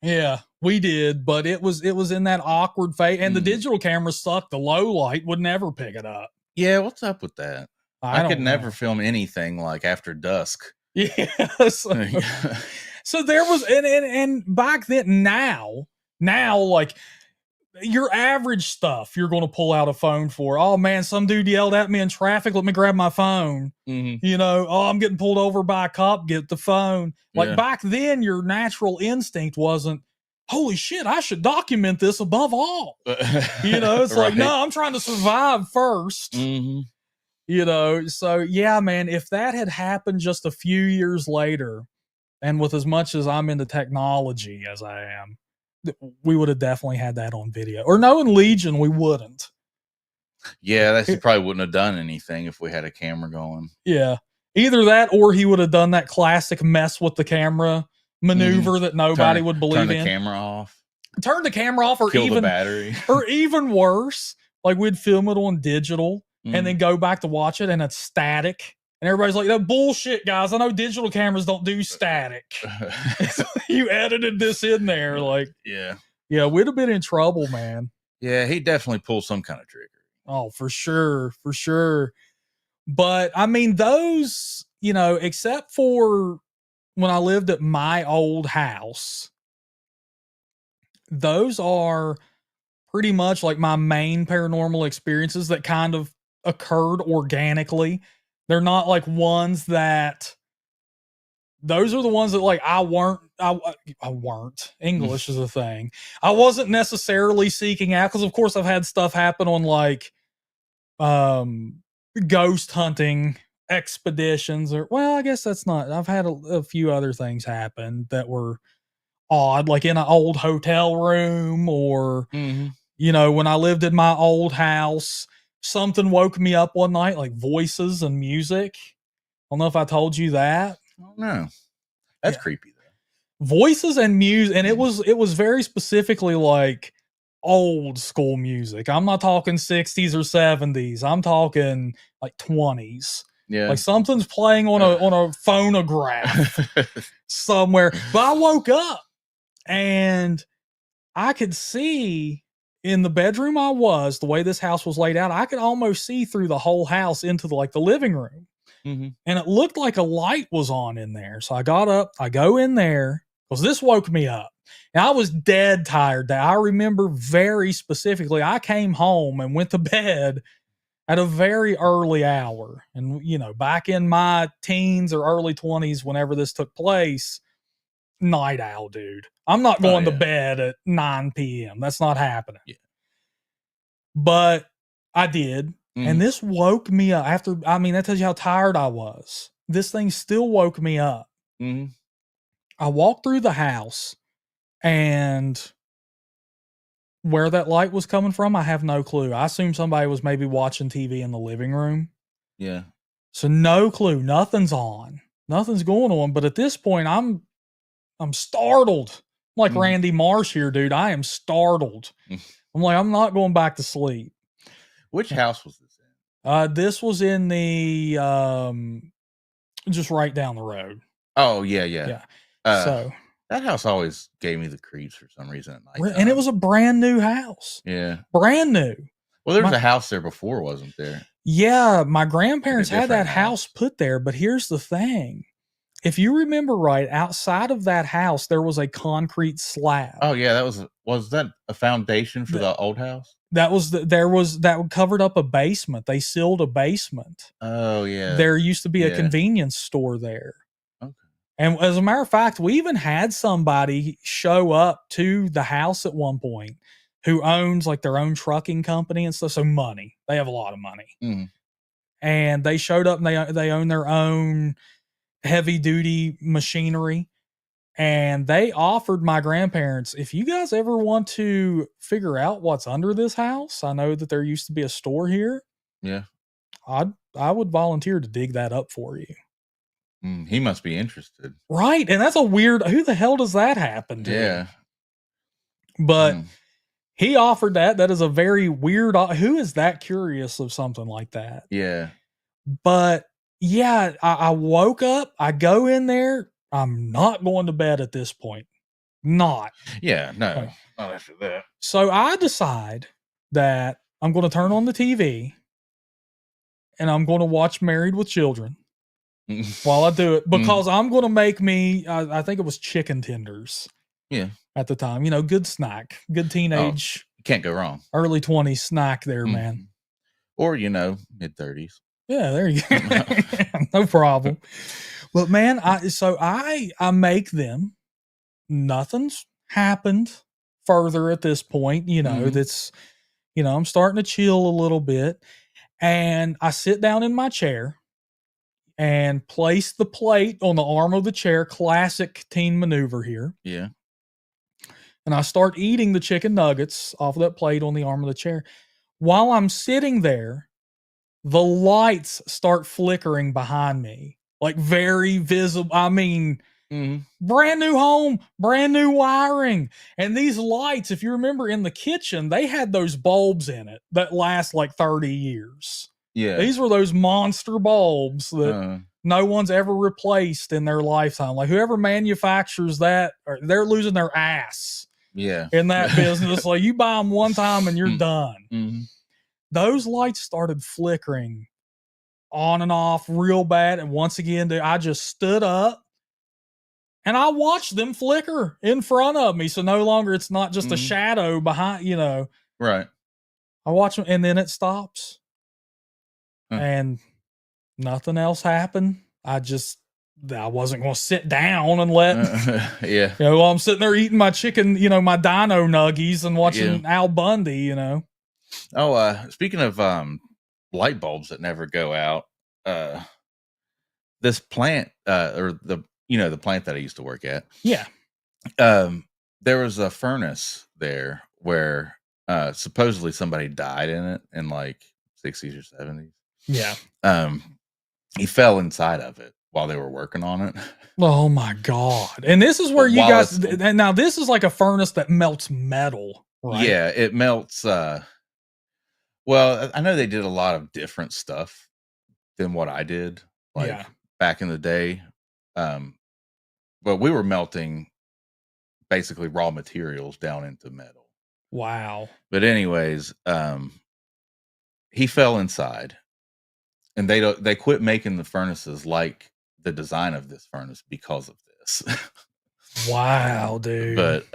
Yeah, we did, but it was in that awkward phase, and the digital camera sucked. The low light would never pick it up. Yeah, what's up with that? I could never film anything like after dusk. Yeah, so there was, and back then, now like, your average stuff you're going to pull out a phone for. Oh man, some dude yelled at me in traffic, let me grab my phone. You know, oh, I'm getting pulled over by a cop, get the phone. Like back then, your natural instinct wasn't, holy shit, I should document this above all. You know, it's like, no, I'm trying to survive first. You know, so yeah, man, if that had happened just a few years later, and with as much as I'm into technology as I am, we would have definitely had that on video. Or no, in Legion, we wouldn't. Yeah, he probably wouldn't have done anything if we had a camera going. Yeah. Either that, or he would have done that classic mess with the camera maneuver that nobody would believe in. Turn the camera off. Turn the camera off, or kill even the battery. Or even worse, like we'd film it on digital and then go back to watch it and it's static. And everybody's like, "No bullshit, guys. I know digital cameras don't do static." You edited this in there, like, yeah, we'd have been in trouble, man. Yeah, he definitely pulled some kind of trigger. Oh, for sure, for sure. But I mean, those, you know, except for when I lived at my old house, those are pretty much like my main paranormal experiences that kind of occurred organically. They're not like ones that, those are the ones that like I weren't English is a thing. I wasn't necessarily seeking out, because of course I've had stuff happen on like ghost hunting expeditions, or, well, I guess that's not, I've had a few other things happen that were odd, like in an old hotel room, or you know, when I lived in my old house, something woke me up one night, like voices and music. I don't know if I told you that. Oh no, that's creepy though. Voices and music, and it was very specifically like old school music. I'm not talking 60s or 70s. I'm talking like 20s. Yeah, like something's playing on a phonograph somewhere. But I woke up and I could see in the bedroom I was, the way this house was laid out, I could almost see through the whole house into the living room. And it looked like a light was on in there. So I got up, I go in there, because this woke me up. And I was dead tired. I remember very specifically, I came home and went to bed at a very early hour. And, you know, back in my teens or early 20s, whenever this took place, night owl, dude. I'm not going to bed at 9 p.m. That's not happening. Yeah. But I did. And this woke me up after, I mean, that tells you how tired I was. this thing still woke me up. Mm-hmm. I walked through the house, and where that light was coming from, I have no clue. I assume somebody was maybe watching TV in the living room. Yeah. So no clue. Nothing's on. Nothing's going on. But at this point, I'm startled. I'm like Randy Marsh here, dude. I am startled. I'm like, I'm not going back to sleep. Which house was this in? This was in the just right down the road. Oh, yeah. So that house always gave me the creeps for some reason at night. And it was a brand new house. Yeah. Brand new. Well, there was a house there before, wasn't there? Yeah, my grandparents had that house put there, but here's the thing. If you remember right, outside of that house, there was a concrete slab. Oh yeah, was that a foundation for the old house? That was that covered up a basement. They sealed a basement. Oh yeah. There used to be a convenience store there. Okay. And as a matter of fact, we even had somebody show up to the house at one point who owns like their own trucking company and stuff. So money, they have a lot of money. Mm-hmm. And they showed up and they own their own heavy duty machinery. And they offered my grandparents, if you guys ever want to figure out what's under this house, I know that there used to be a store here. Yeah. I would volunteer to dig that up for you. He must be interested. Right. And that's a weird, who the hell does that happen to? Yeah. But he offered that. That is a very weird, who is that curious of something like that? Yeah. But yeah, I woke up, I go in there. I'm not going to bed at this point. Not. Yeah, no. Okay. Not after that. So I decide that I'm going to turn on the TV and I'm going to watch Married with Children while I do it, because I'm going to make me, I think it was chicken tenders. Yeah. At the time, good snack, good teenage. Oh, can't go wrong. Early 20s snack there, man. Or, mid 30s. Yeah, there you go. No problem. But man, I make them. Nothing's happened further at this point. That's, I'm starting to chill a little bit. And I sit down in my chair and place the plate on the arm of the chair. Classic teen maneuver here. Yeah. And I start eating the chicken nuggets off of that plate on the arm of the chair. While I'm sitting there, the lights start flickering behind me, like very visible. I mean, brand new home, brand new wiring. And these lights, if you remember in the kitchen, they had those bulbs in it that last like 30 years. Yeah. These were those monster bulbs that no one's ever replaced in their lifetime. Like whoever manufactures that, they're losing their ass. Yeah. In that business. Like you buy them one time and you're done. Mm-hmm. Those lights started flickering on and off real bad. And once again, I just stood up and I watched them flicker in front of me. So no longer it's not just a shadow behind, Right. I watch them and then it stops. And nothing else happened. I wasn't going to sit down and let, while I'm sitting there eating my chicken, my dino nuggies and watching Al Bundy, Oh, speaking of light bulbs that never go out, this plant, or the plant that I used to work at. Yeah. There was a furnace there where supposedly somebody died in it in like 60s or 70s. Yeah. He fell inside of it while they were working on it. Oh my God. And this is where you guys, and now this is like a furnace that melts metal, right? Yeah, it melts. Well, I know they did a lot of different stuff than what I did, like back in the day. But we were melting basically raw materials down into metal. Wow. But anyways, he fell inside. And they quit making the furnaces like the design of this furnace because of this. Wow, dude. But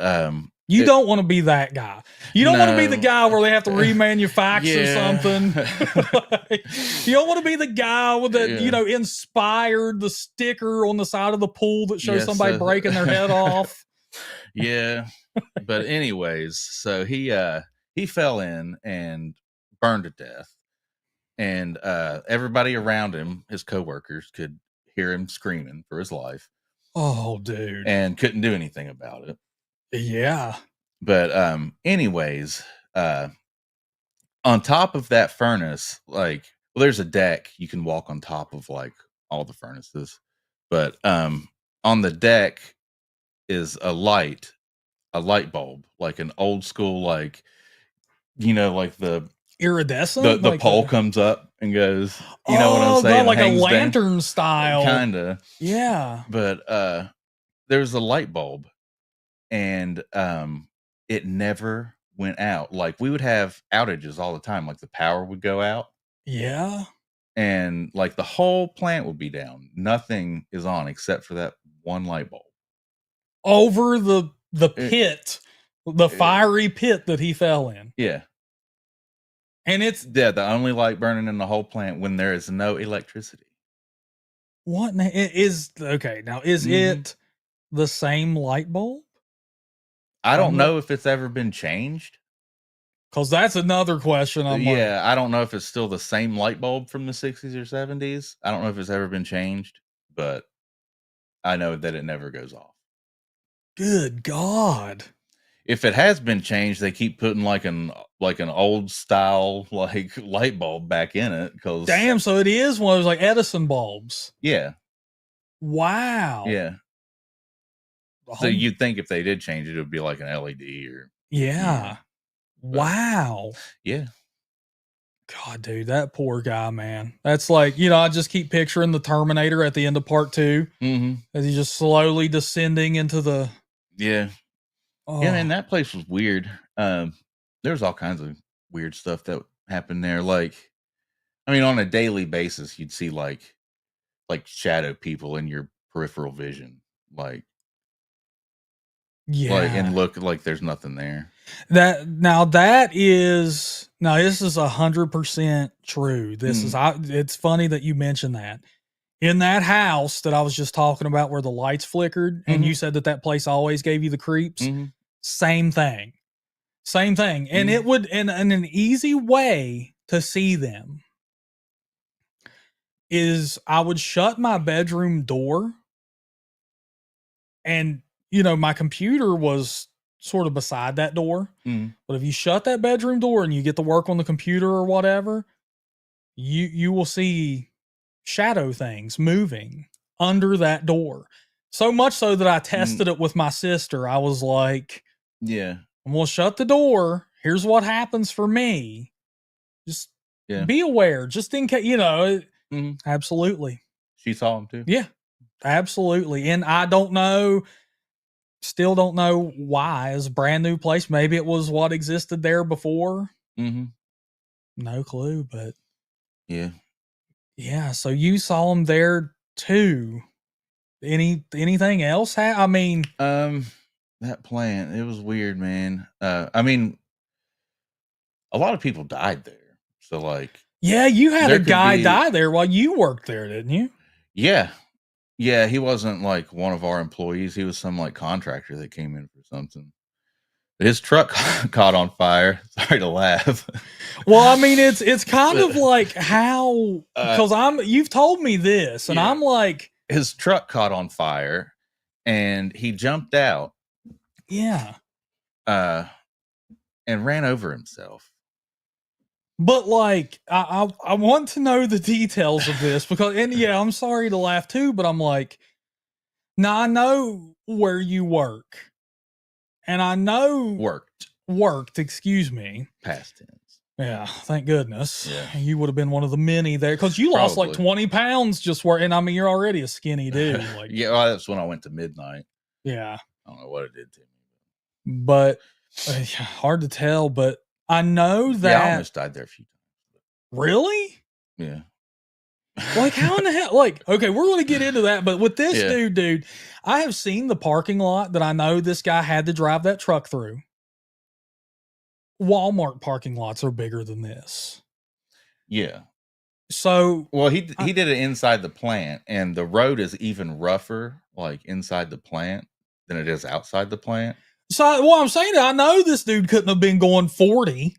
you don't want to be that guy. You don't want to be the guy where they have to remanufacture something. You don't want to be the guy with that, inspired the sticker on the side of the pool that shows somebody breaking their head off. Yeah. But anyways, so he fell in and burned to death. And everybody around him, his coworkers, could hear him screaming for his life. Oh, dude. And couldn't do anything about it. Yeah. But anyways, on top of that furnace, like, well, there's a deck you can walk on top of like all the furnaces, but on the deck is a light bulb, like an old school, like, like the iridescent, the like pole comes up and goes, you know what I'm saying? God, like a Hangs down. lantern style. Kinda. Yeah. But there's a light bulb, and it never went out. Like, we would have outages all the time, like the power would go out. Yeah. And like the whole plant would be down. Nothing is on except for that one light bulb. Over the pit, the fiery pit that he fell in. Yeah. And it's the only light burning in the whole plant when there is no electricity. What is okay? Now, is it the same light bulb? I don't know if it's ever been changed. Because that's another question. I don't know if it's still the same light bulb from the 60s or 70s. I don't know if it's ever been changed, but I know that it never goes off. Good God. If it has been changed, they keep putting like an old style like light bulb back in it. Because damn, so it is one of those like Edison bulbs. Yeah. Wow. Yeah. So you'd think if they did change it, it would be like an LED or yeah. Wow. Yeah. God, dude, that poor guy, man. That's like, I just keep picturing the Terminator at the end of part 2. As he's just slowly descending into the. Yeah. Oh. Yeah, man, that place was weird. There's all kinds of weird stuff that happened there. Like, I mean, on a daily basis, you'd see like shadow people in your peripheral vision. Like, and look like there's nothing there. This is 100% true. It's funny that you mentioned that. In that house that I was just talking about where the lights flickered, and you said that place always gave you the creeps. Same thing. And it would, and an easy way to see them is I would shut my bedroom door, and my computer was sort of beside that door. But if you shut that bedroom door and you get to work on the computer or whatever, you will see shadow things moving under that door. So much so that I tested it with my sister. I was like, yeah, I'm going to shut the door. Here's what happens for me. Just be aware, just in case, absolutely. She saw him too? Yeah, absolutely. And I still don't know why. It's a brand new place. Maybe it was what existed there before. No clue, but yeah. So you saw him there too. Anything else? I mean, that plant, it was weird, man. I mean, a lot of people died there. So like, yeah, you had a guy die there while you worked there, didn't you? Yeah. Yeah, he wasn't like one of our employees. He was some like contractor that came in for something. His truck caught on fire. Sorry to laugh. Well, I mean, it's kind of like how, because you've told me this, and I'm like, his truck caught on fire, and he jumped out. Yeah. And ran over himself. But like, I want to know the details of this because, and yeah, I'm sorry to laugh too, but I'm like, now I know where you work, and I know worked. Excuse me. Past tense. Yeah, thank goodness. Yeah. You would have been one of the many there because you lost like 20 pounds just working. I mean, you're already a skinny dude. Like, yeah, well, that's when I went to midnight. Yeah. I don't know what it did to me, but hard to tell. But I know that I almost died there a few times. Really? Yeah. Like, how in the hell? Like, okay, we're going to get into that. But with this dude, I have seen the parking lot that I know this guy had to drive that truck through. Walmart parking lots are bigger than this. Yeah. So, well, he did it inside the plant, and the road is even rougher, like inside the plant, than it is outside the plant. So, what I'm saying, I know this dude couldn't have been going 40.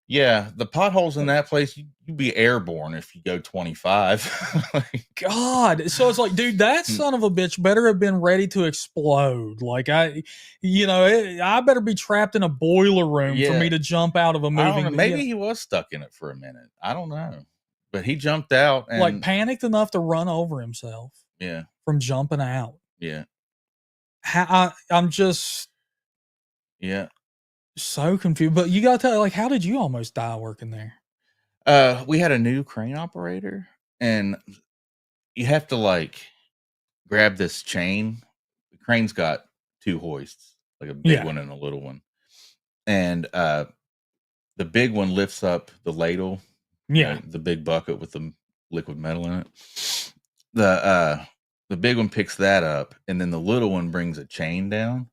Yeah, the potholes in that place, you'd be airborne if you go 25. God. So it's like, dude, that Hmm. son of a bitch better have been ready to explode. Like I better be trapped in a boiler room for me Yeah. to jump out of a I don't know. moving. Maybe he was stuck in it for a minute. I don't know. But he jumped out Like and panicked enough to run over himself yeah, from jumping out. yeah, I'm just yeah. so confused. But you gotta tell, like, how did you almost die working there? We had a new crane operator and you have to like grab this chain. The crane's got two hoists, like a big Yeah, one and a little one. And the big one lifts up the ladle, yeah, the big bucket with the liquid metal in it. The big one picks that up, and then the little one brings a chain down,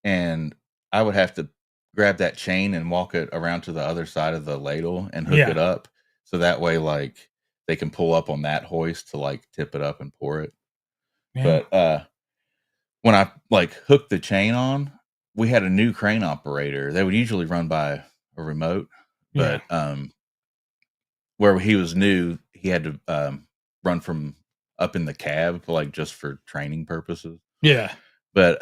and I would have to grab that chain and walk it around to the other side of the ladle and hook it yeah, up, so that way, like, they can pull up on that hoist to like tip it up and pour it. yeah, But when I like hooked the chain on, we had a new crane operator. They would usually run by a remote, yeah, but where he was new, he had to run from up in the cab, like just for training purposes. yeah, But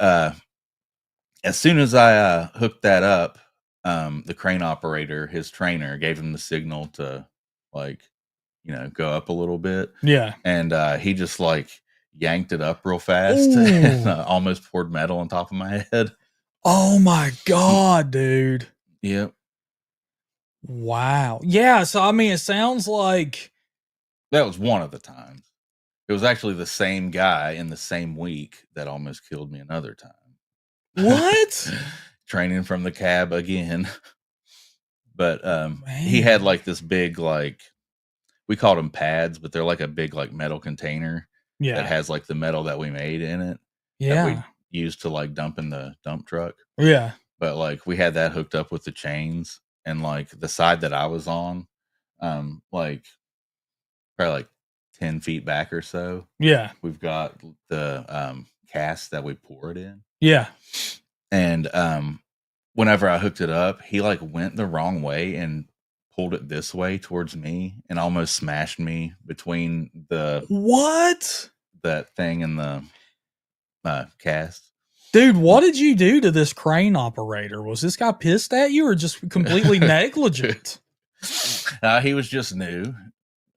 as soon as I hooked that up, the crane operator, his trainer, gave him the signal to like, go up a little bit, yeah. and he just like yanked it up real fast and Ooh. almost poured metal on top of my head. Oh my Mm, god, dude. Yep, Wow. Yeah, so I mean it sounds like that was one of the times. It was actually the same guy in the same week that almost killed me another time. what? Training from the cab again. But he had Man. like this big like we called them pads, but they're like a big like metal container that Yeah. has like the metal that we made in it that we Yeah. used to like dump in the dump truck. Yeah. But like we had that hooked up with the chains and like the side that I was on, like probably like 10 feet back or so, Yeah. we've got the cast that we pour it in. Yeah. And whenever I hooked it up, he like went the wrong way and pulled it this way towards me and almost smashed me between the What? that thing and the cast. Dude, what did you do to this crane operator? Was this guy pissed at you or just completely negligent? He was just new.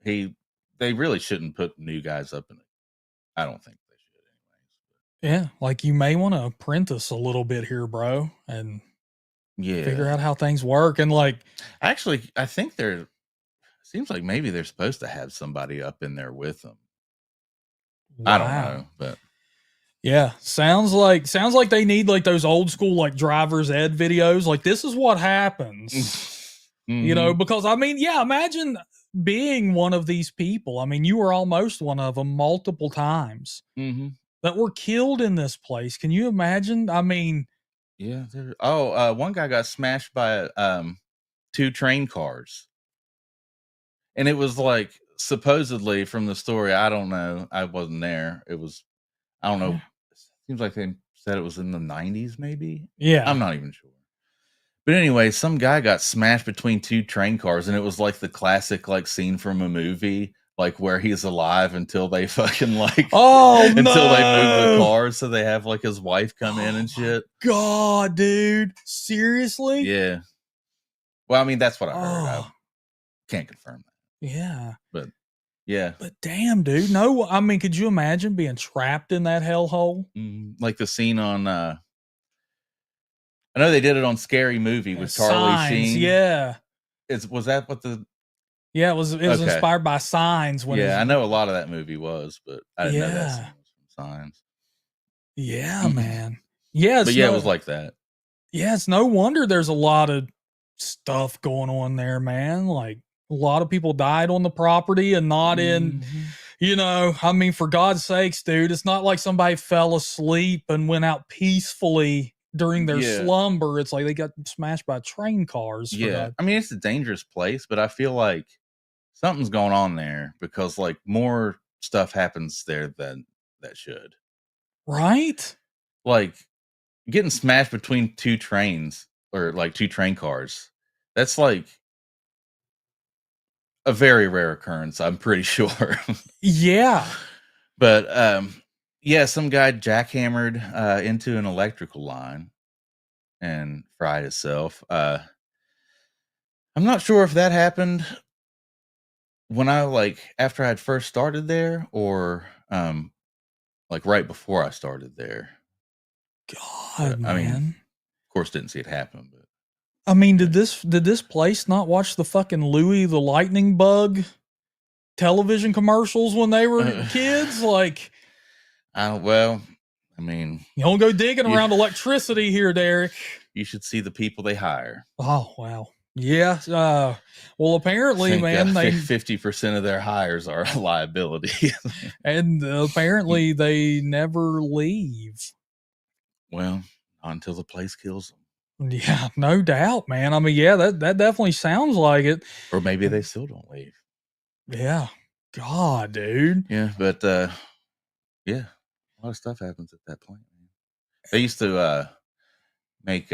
They really shouldn't put new guys up in it. I don't think they should, Yeah, like you may want to apprentice a little bit here, bro, and anyways. figure Yeah, out how things work. And like, actually, I think they're. Seems like maybe they're supposed to have somebody up in there with them. I don't wow. know, but Yeah, sounds like they need like those old school like driver's ed videos. Like this is what happens, hmm because I mean, yeah, imagine being one of these people. I mean, you were almost one of them multiple times hmm that were killed in this place. Can you imagine? I mean, yeah. One guy got smashed by two train cars, and it was like supposedly from the story. I don't know. I wasn't there. It was I don't yeah, know. Seems like they said it was in the 90s, maybe. I'm yeah. not even sure. But anyway, some guy got smashed between two train cars, and it was like the classic like scene from a movie, like where he's alive until they fucking like Oh until they move the no! cars, so they have like his wife come in Oh and my shit. god, dude! Seriously? Yeah. Well, I mean, that's what I heard. I Oh can't confirm that, yeah. but yeah, But damn, dude, no. I mean, could you imagine being trapped in that hellhole? like the scene on. I know they did it on Scary Movie with Charlie Signs, Sheen. yeah. Was that what the Yeah, it was okay? inspired by Signs when his Yeah, I know a lot of that movie was, but I didn't know that yeah. scene was from Signs. Yeah, man. Yeah, But it's yeah, it was no like that. yeah, it's no wonder there's a lot of stuff going on there, man. Like a lot of people died on the property and not in, Mhm. I mean, for God's sakes, dude, it's not like somebody fell asleep and went out peacefully during their Yeah, slumber. It's like they got smashed by train cars for yeah. God. I mean, it's a dangerous place, but I feel like something's going on there because like more stuff happens there than that should. Right? Like getting smashed between two trains or like two train cars. That's like a very rare occurrence, I'm pretty sure. Yeah. But yeah, some guy jackhammered into an electrical line and fried himself. I'm not sure if that happened when I after I'd first started there, or like right before I started there. God, But I mean, man. of course, didn't see it happen. But I mean, yeah. did this place not watch the fucking Louis the Lightning Bug television commercials when they were kids? Like, Well, I mean, you don't go digging you around electricity here, Derek. you should see the people they hire. Oh wow. Yeah. Well, I apparently, think man, they 50% of their hires are a liability. and apparently they never leave. Well, not until the place kills them. Yeah, no doubt, man. I mean, yeah, that definitely sounds like it. Or maybe they still don't leave. Yeah. God, dude. Yeah, but yeah, a lot of stuff happens at that point. Man. They used to make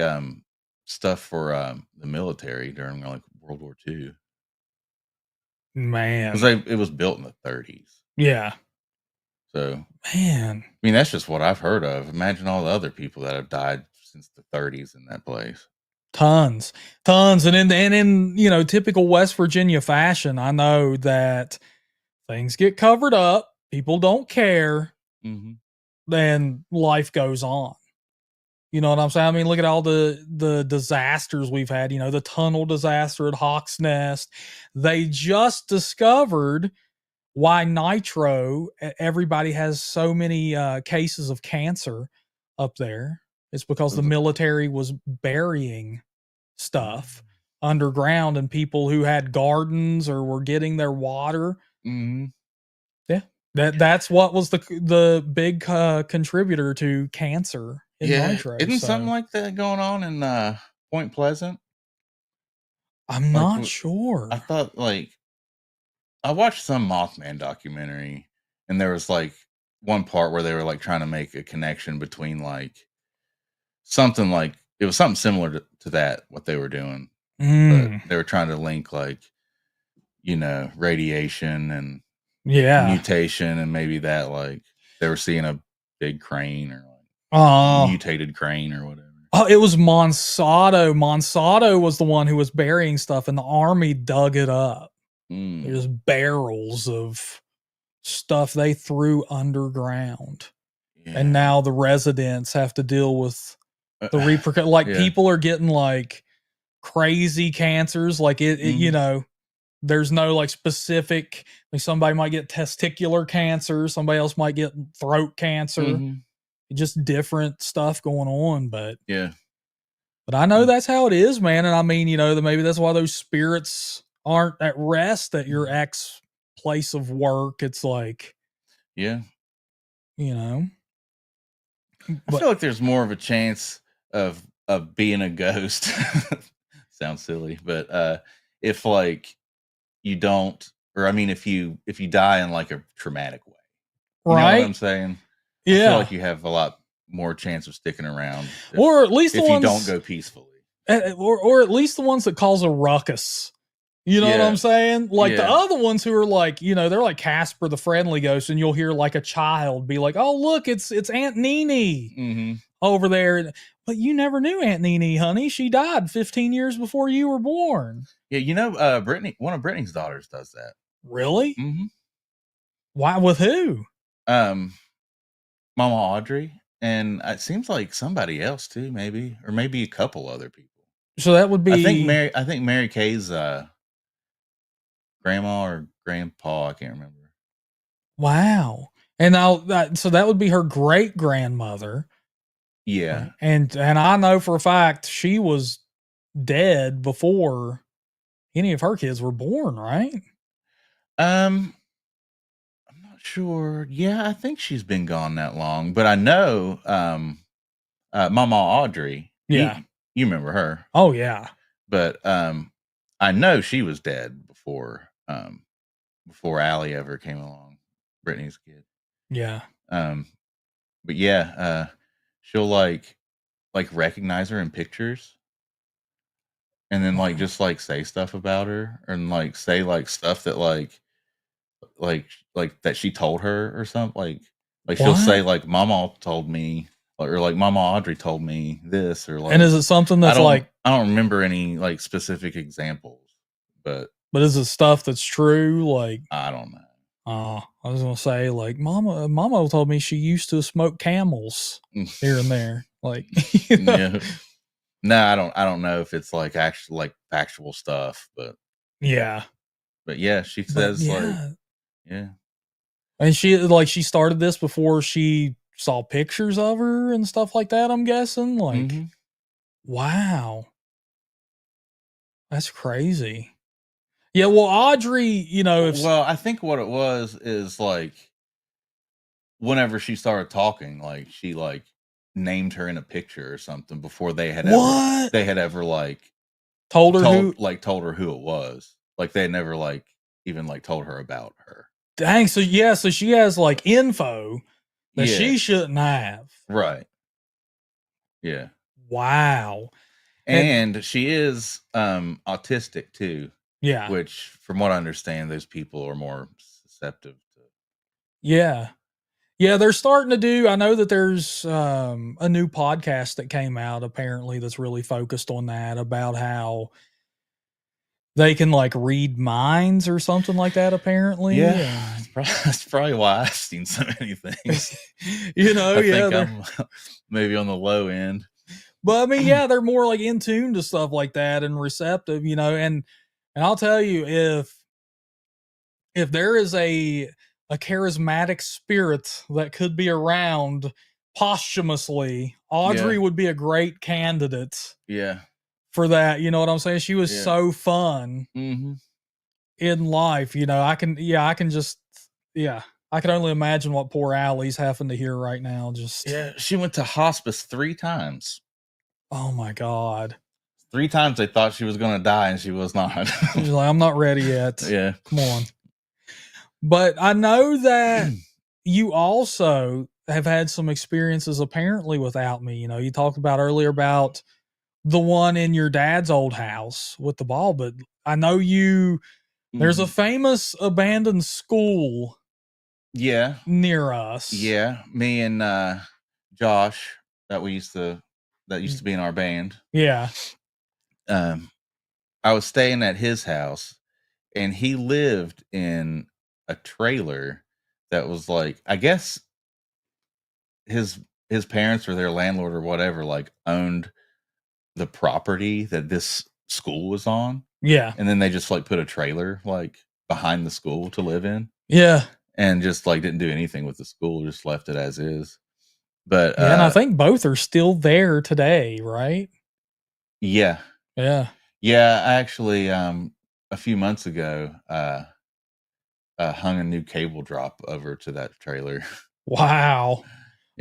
stuff for the military during like World War II. Man. Because it was built in the 30s. Yeah. So Man. I mean, that's just what I've heard of. Imagine all the other people that have died since the 30s in that place. Tons. Tons. And in you know, typical West Virginia fashion, I know that things get covered up, people don't care, Mm-hmm. then life goes on. You know what I'm saying? I mean, look at all the disasters we've had, you know, the tunnel disaster at Hawk's Nest. They just discovered why everybody has so many cases of cancer up there. It's because the military was burying stuff underground, and people who had gardens or were getting their water. Mm-hmm. Yeah. That's what was the big contributor to cancer in Nitro. Isn't something So like that going on in Point Pleasant? I'm Like not I sure. thought, I watched some Mothman documentary, and there was like one part where they were like trying to make a connection between something like it was something similar to that what they were doing, but Mm, they were trying to link radiation and yeah. mutation, and maybe that they were seeing a big crane or Oh, mutated crane or whatever. oh, it was Monsanto. Monsanto was the one who was burying stuff, and the army dug it up. There's barrels of stuff they threw underground. And Yeah. now the residents have to deal with the repercussions. Like, Yeah. people are getting like crazy cancers. Like you know, there's no like specific, like somebody might get testicular cancer, somebody else might get throat cancer, just different stuff going on. Yeah. But I know that's how it is, man. And I mean, you know, that maybe that's why those spirits aren't at rest at your ex place of work. It's like, Yeah. you know, I feel like there's more of a chance of being a ghost. Sounds silly, but if you don't, or I mean if you die in like a traumatic way. You know what I'm right? saying? I feel Yeah. like you have a lot more chance of sticking around Or at least if you don't go peacefully. or at least the ones that cause a ruckus. You know what I'm saying? Like the other ones who are like, you know, they're like Casper the Friendly Ghost, and you'll hear like a child be like, "Oh, look, it's Aunt Nene over there." But you never knew Aunt Nene, honey. She died 15 years before you were born. Yeah, you know, Brittany, one of Brittany's daughters does that. Really? Mm-hmm. Why? With who? Mama Audrey, and it seems like somebody else too, maybe, or maybe a couple other people. So that would be I think Mary Kay's grandma or grandpa, I can't remember. wow. And now so that would be her great grandmother. Yeah. And I know for a fact she was dead before any of her kids were born, right? I'm not sure. Yeah, I think she's been gone that long, but I know Mama Audrey. Yeah. You remember her. Oh yeah. But I know she was dead before Allie ever came along, Brittany's kid. Yeah. But yeah, she'll like recognize her in pictures, and then like just like say stuff about her and like say like stuff that like that she told her or something. Like she'll say What? like Mama told me, or like Mama Audrey told me this, or And like is it something that's like, I don't remember any like specific examples, but is it stuff that's true? Like, I don't know. I was gonna say like Mama told me she used to smoke camels here and there. Like, you know? Yeah. No, I don't know if it's like actual like factual stuff, Yeah. but yeah, she But says like yeah. yeah. And she started this before she saw pictures of her and stuff like that, I'm guessing. Like, Mm-hmm. wow. That's crazy. Yeah, well, Audrey, if Well, I think what it was is like whenever she started talking, like she like named her in a picture or something before what they had ever like told her who told her who it was. Like they had never like even like told her about her. dang, so yeah, so she has like info that Yeah. she shouldn't have. Right. Yeah. Wow. And And she is autistic too, yeah. which from what I understand, those people are more susceptible to. Yeah. Yeah, they're starting to do. I know that there's a new podcast that came out apparently that's really focused on that, about how they can like read minds or something like that apparently. Yeah, And that's probably why I've seen so many things. I yeah, think I'm maybe on the low end. but I mean, yeah, they're more like in tune to stuff like that and receptive, and I'll tell you, if there is a charismatic spirit that could be around posthumously, Audrey Yeah. would be a great candidate Yeah. for that. You know what I'm saying? She was Yeah. so fun Mm-hmm. in life. I can just, yeah, I can only imagine what poor Allie's having to hear right now. Just, Yeah, she went to hospice 3 times. oh my God. 3 times they thought she was gonna die, and she was not. She's like, I'm not ready yet. Yeah. Come on. But I know that you also have had some experiences apparently without me. You talked about earlier about the one in your dad's old house with the ball, but I know there's a Mhm. famous abandoned school Yeah. near us. Yeah. Me and Josh that used to be in our band. Yeah. Um, I was staying at his house, and he lived in a trailer that was like, I guess his his parents or their landlord or whatever like owned the property that this school was on, Yeah. and then they just like put a trailer like behind the school to live in, Yeah. and just like didn't do anything with the school, just left it as is. But Yeah. And I think both are still there today, right? yeah. Yeah. Yeah, I actually a few months ago hung a new cable drop over to that trailer. Wow.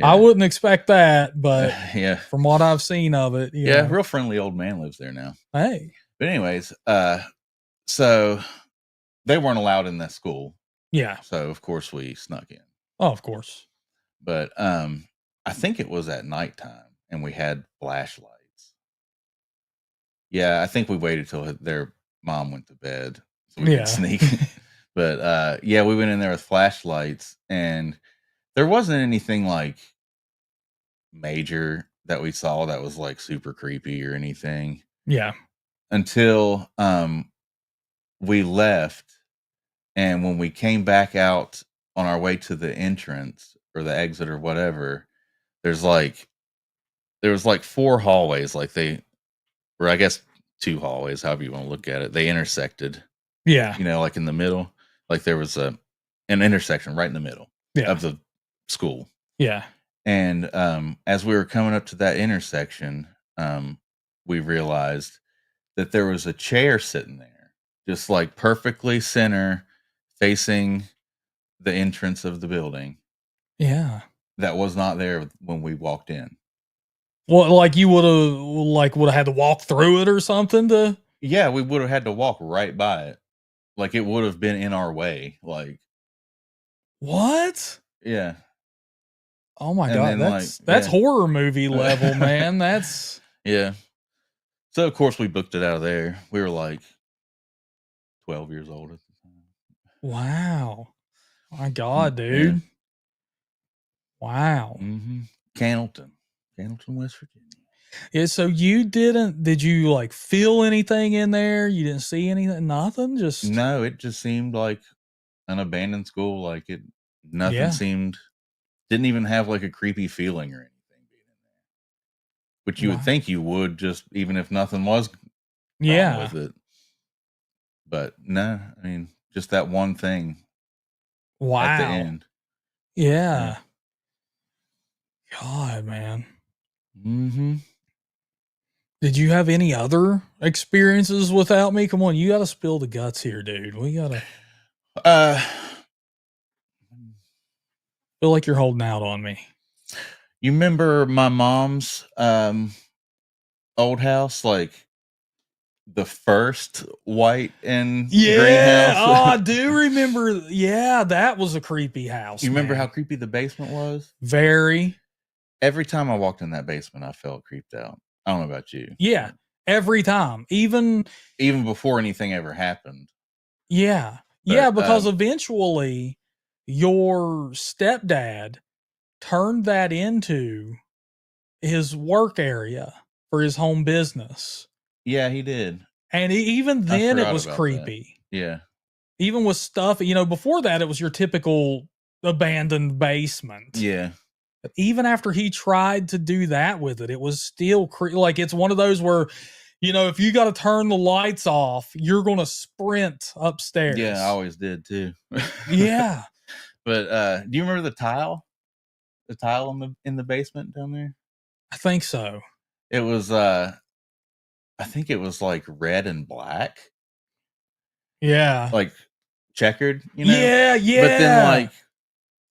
I Yeah. wouldn't expect that, but Yeah. from what I've seen of it, Yeah, real friendly old man lives there now. hey. But anyways, so they weren't allowed in that school. Yeah. So of course we snuck in. Oh, of course. But I think it was at nighttime and we had flashlights. Yeah, I think we waited till their mom went to bed so we could Yeah. sneak. But yeah, we went in there with flashlights, and there wasn't anything like major that we saw that was like super creepy or anything Yeah. until we left. And when we came back out on our way to the entrance or the exit or whatever, there's like there was like 4 hallways, like they or I guess 2 hallways, however you want to look at it. They intersected, Yeah. like in the middle. Like there was an intersection right in the middle Yeah. of the school. Yeah. And as we were coming up to that intersection, we realized that there was a chair sitting there, just like perfectly center facing the entrance of the building, Yeah. that was not there when we walked in. Well, like you would have had to walk through it or something to. Yeah, we would have had to walk right by it. Like it would have been in our way. Like, What? yeah. Oh my And God, then like, that's yeah. horror movie level, man. That's Yeah. So of course we booked it out of there. We were like 12 years old at the time. Wow. My God, Yeah. dude. Wow. Cannleton, West Virginia. Yeah, so did you like feel anything in there? You didn't see anything, nothing? Just No, it just seemed like an abandoned school. Like nothing yeah. didn't even have like a creepy feeling or anything being in there. Which you would Wow. think you would, just even if nothing was wrong Yeah. with it. But no, I mean, just that one thing at the Wow. end. Yeah. God, man. Mm-hmm. Did you have any other experiences without me? Come on, you gotta spill the guts here, dude. We gotta Uh, feel like you're holding out on me. you remember my mom's old house, like the first white and Yeah. greenhouse? Oh, I do remember. Yeah, that was a creepy house. You remember how man. creepy the basement was? Very. Every time I walked in that basement, I felt creeped out. I don't know about you. Yeah. Every time. Even before anything ever happened. yeah. But Yeah, because eventually your stepdad turned that into his work area for his home business. yeah, he did. And even I then it forgot was about that. creepy. Yeah. Even with stuff, before that it was your typical abandoned basement. Yeah. But even after he tried to do that with it, it was still like it's one of those where, if you got to turn the lights off, you're going to sprint upstairs. Yeah, I always did too. Yeah. But do you remember the tile? The tile in the basement down there? I think so. It was I think it was like red and black. Yeah. Like checkered, Yeah, yeah. But then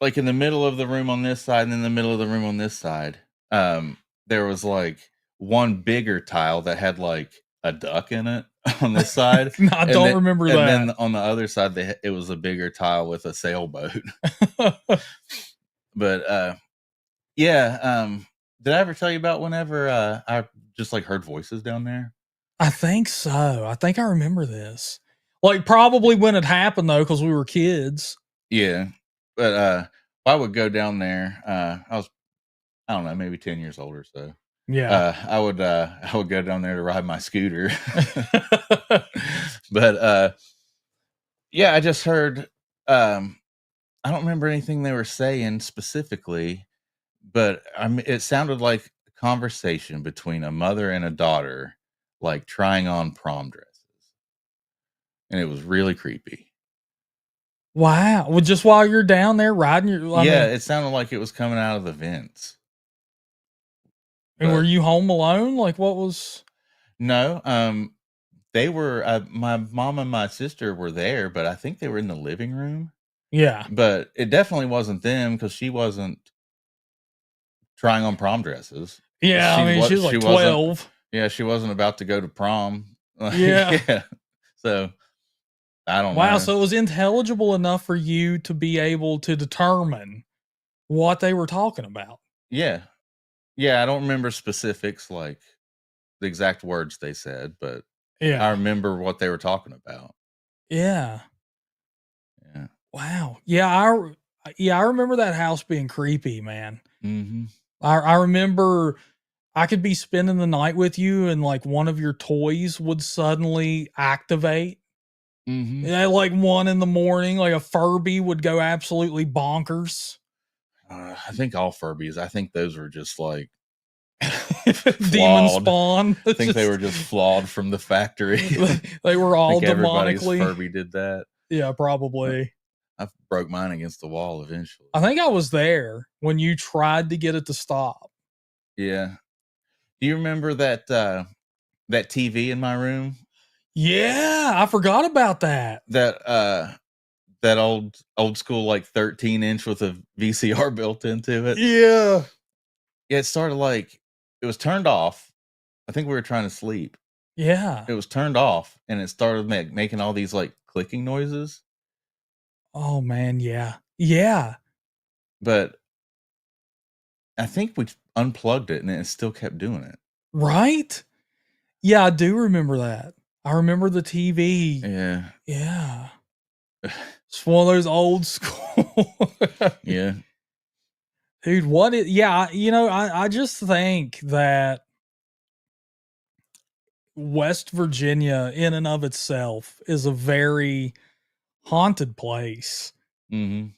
like in the middle of the room on this side and in the middle of the room on this side, there was like one bigger tile that had like a duck in it on this side. No, I don't remember that. And then on the other side, it was a bigger tile with a sailboat. But yeah, did I ever tell you about whenever I just like heard voices down there? I think so. I think I remember this. Like probably when it happened though, because we were kids. Yeah, but I would go down there. I don't know, maybe 10 years old or so. Yeah. I would go down there to ride my scooter. But yeah, I just heard I don't remember anything they were saying specifically, but it sounded like a conversation between a mother and a daughter, like trying on prom dresses. And it was really creepy. Wow. Well, just while you're down there riding it sounded like it was coming out of the vents. And were you home alone? Like what was No, they were my mom and my sister were there, but I think they were in the living room. Yeah. But it definitely wasn't them because she wasn't trying on prom dresses. Yeah, she was like 12. Yeah, she wasn't about to go to prom. Yeah. Yeah. So I don't know. Wow, so it was intelligible enough for you to be able to determine what they were talking about. Yeah. Yeah, I don't remember specifics like the exact words they said, but Yeah. I remember what they were talking about. Yeah. Yeah. Wow. Yeah, I remember that house being creepy, man. Mm-hmm. I remember I could be spending the night with you and like one of your toys would suddenly activate. Mm-hmm. At like 1 a.m, like a Furby would go absolutely bonkers. I think all Furbies. I think those were just like demon spawn. I think they were just flawed from the factory. They were all everybody's demonically. Furby did that. Yeah, probably. I broke mine against the wall eventually. I think I was there when you tried to get it to stop. Yeah. Do you remember that that TV in my room? Yeah, I forgot about that. That old school like 13-inch with a VCR built into it. Yeah. Yeah, it started like it was turned off. I think we were trying to sleep. Yeah. It was turned off and it started making all these like clicking noises. Oh man, yeah. Yeah. But I think we unplugged it and it still kept doing it. Right? Yeah, I do remember that. I remember the TV. Yeah. Yeah. It's one of those old school. Yeah. Dude, I just think that West Virginia in and of itself is a very haunted place Mm-hmm.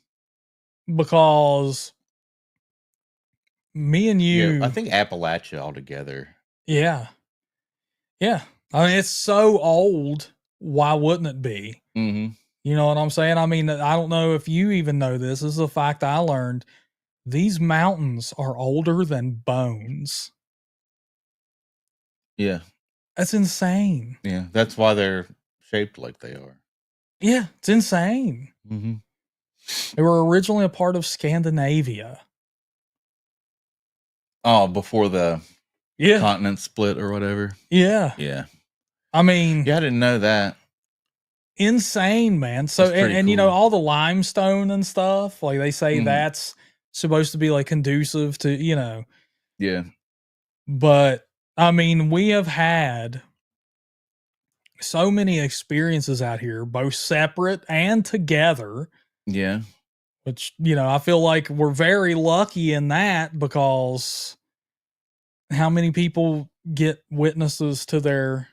because me and Yeah. I you, think Appalachia altogether. yeah, yeah. I mean, it's so old. Why wouldn't it be? Mm-hmm. You know what I'm saying? I mean, I don't know if you even know this. This is a fact I learned. These mountains are older than bones. Yeah. That's insane. Yeah. That's why they're shaped like they are. Yeah, it's insane. Mm-hmm. They were originally a part of Scandinavia. Oh, before the Yeah. continent split or whatever. Yeah. Yeah. I mean, Yeah, I didn't know that. insane, man. So, That's pretty and cool. all the limestone and stuff, like they say that's supposed to be like conducive to, Yeah. but I mean, we have had so many experiences out here, both separate and together. Yeah. Which, I feel like we're very lucky in that because how many people get witnesses to their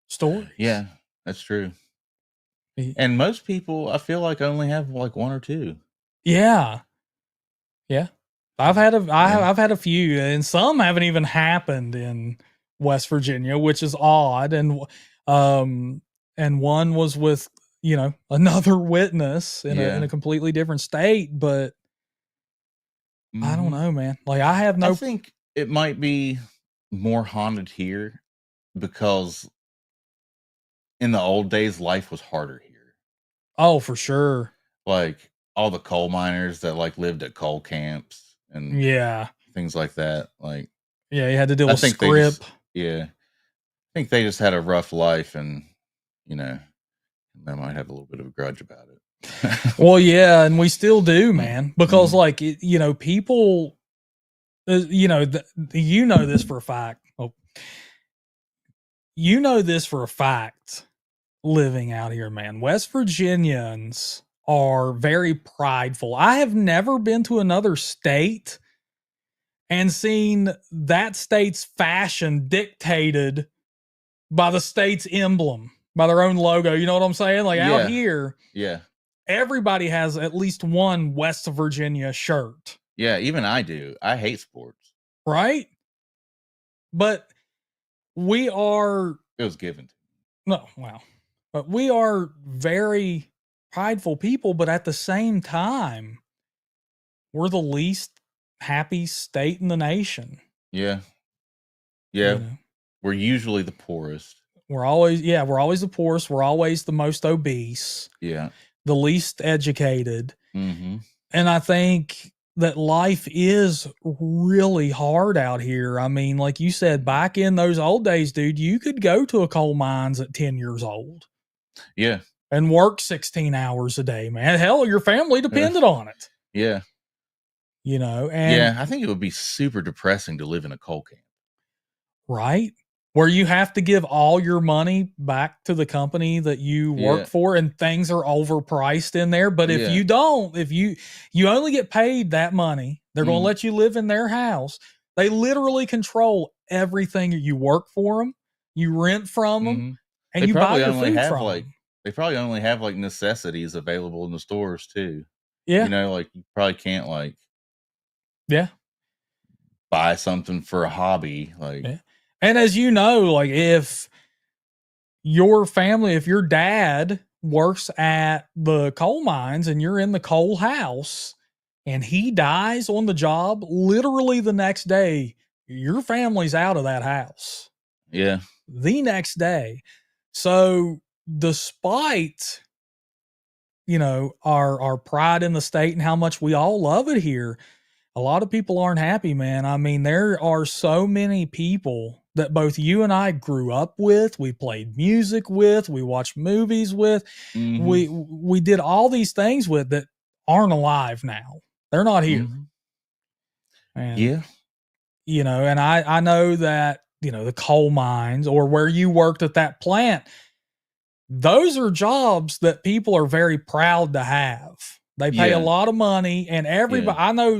stories? Yeah, that's true. And most people, I feel like, only have like one or two. Yeah. Yeah. I've had a few, and some haven't even happened in West Virginia, which is odd. And one was with, another witness in a completely different state, but I don't know, man. Like I think it might be more haunted here because in the old days, life was harder here. Oh, for sure. Like all the coal miners that like lived at coal camps and things like that. Like, yeah, you had to deal I with think script. I think they just had a rough life, and they might have a little bit of a grudge about it. Well, yeah, and we still do, man, because like people, this for a fact. Oh, this for a fact. Living out here, man, West Virginians are very prideful. I have never been to another state and seen that state's fashion dictated by the state's emblem, by their own logo. You know what I'm saying? Like out here, everybody has at least one West Virginia shirt. Yeah, even I do. I hate sports. Right? But we are. It was given to me. No, wow. But we are very prideful people, but at the same time, we're the least happy state in the nation. Yeah. Yeah. We're usually the poorest. We're always the poorest. We're always the most obese. Yeah. The least educated. Mm-hmm. And I think that life is really hard out here. I mean, like you said, back in those old days, dude, you could go to a coal mines at 10 years old. Yeah. And work 16 hours a day, man. Hell, your family depended on it. Yeah. And I think it would be super depressing to live in a coal camp. Right? Where you have to give all your money back to the company that you work for, and things are overpriced in there. But if you don't, if you only get paid that money, they're going to let you live in their house. They literally control everything. You work for them, you rent from them, and you buy your food from them. They probably only have like necessities available in the stores too. Yeah. Like you probably can't buy something for a hobby. Like, and as you know, like if your family, if your dad works at the coal mines and you're in the coal house and he dies on the job, literally the next day, your family's out of that house. Yeah. The next day. So despite, our pride in the state and how much we all love it here, a lot of people aren't happy, man. I mean, there are so many people that both you and I grew up with, we played music with, we watched movies with, we did all these things with that aren't alive now. They're not here. And, and I know that the coal mines or where you worked at that plant, those are jobs that people are very proud to have. They pay a lot of money, and everybody, I know,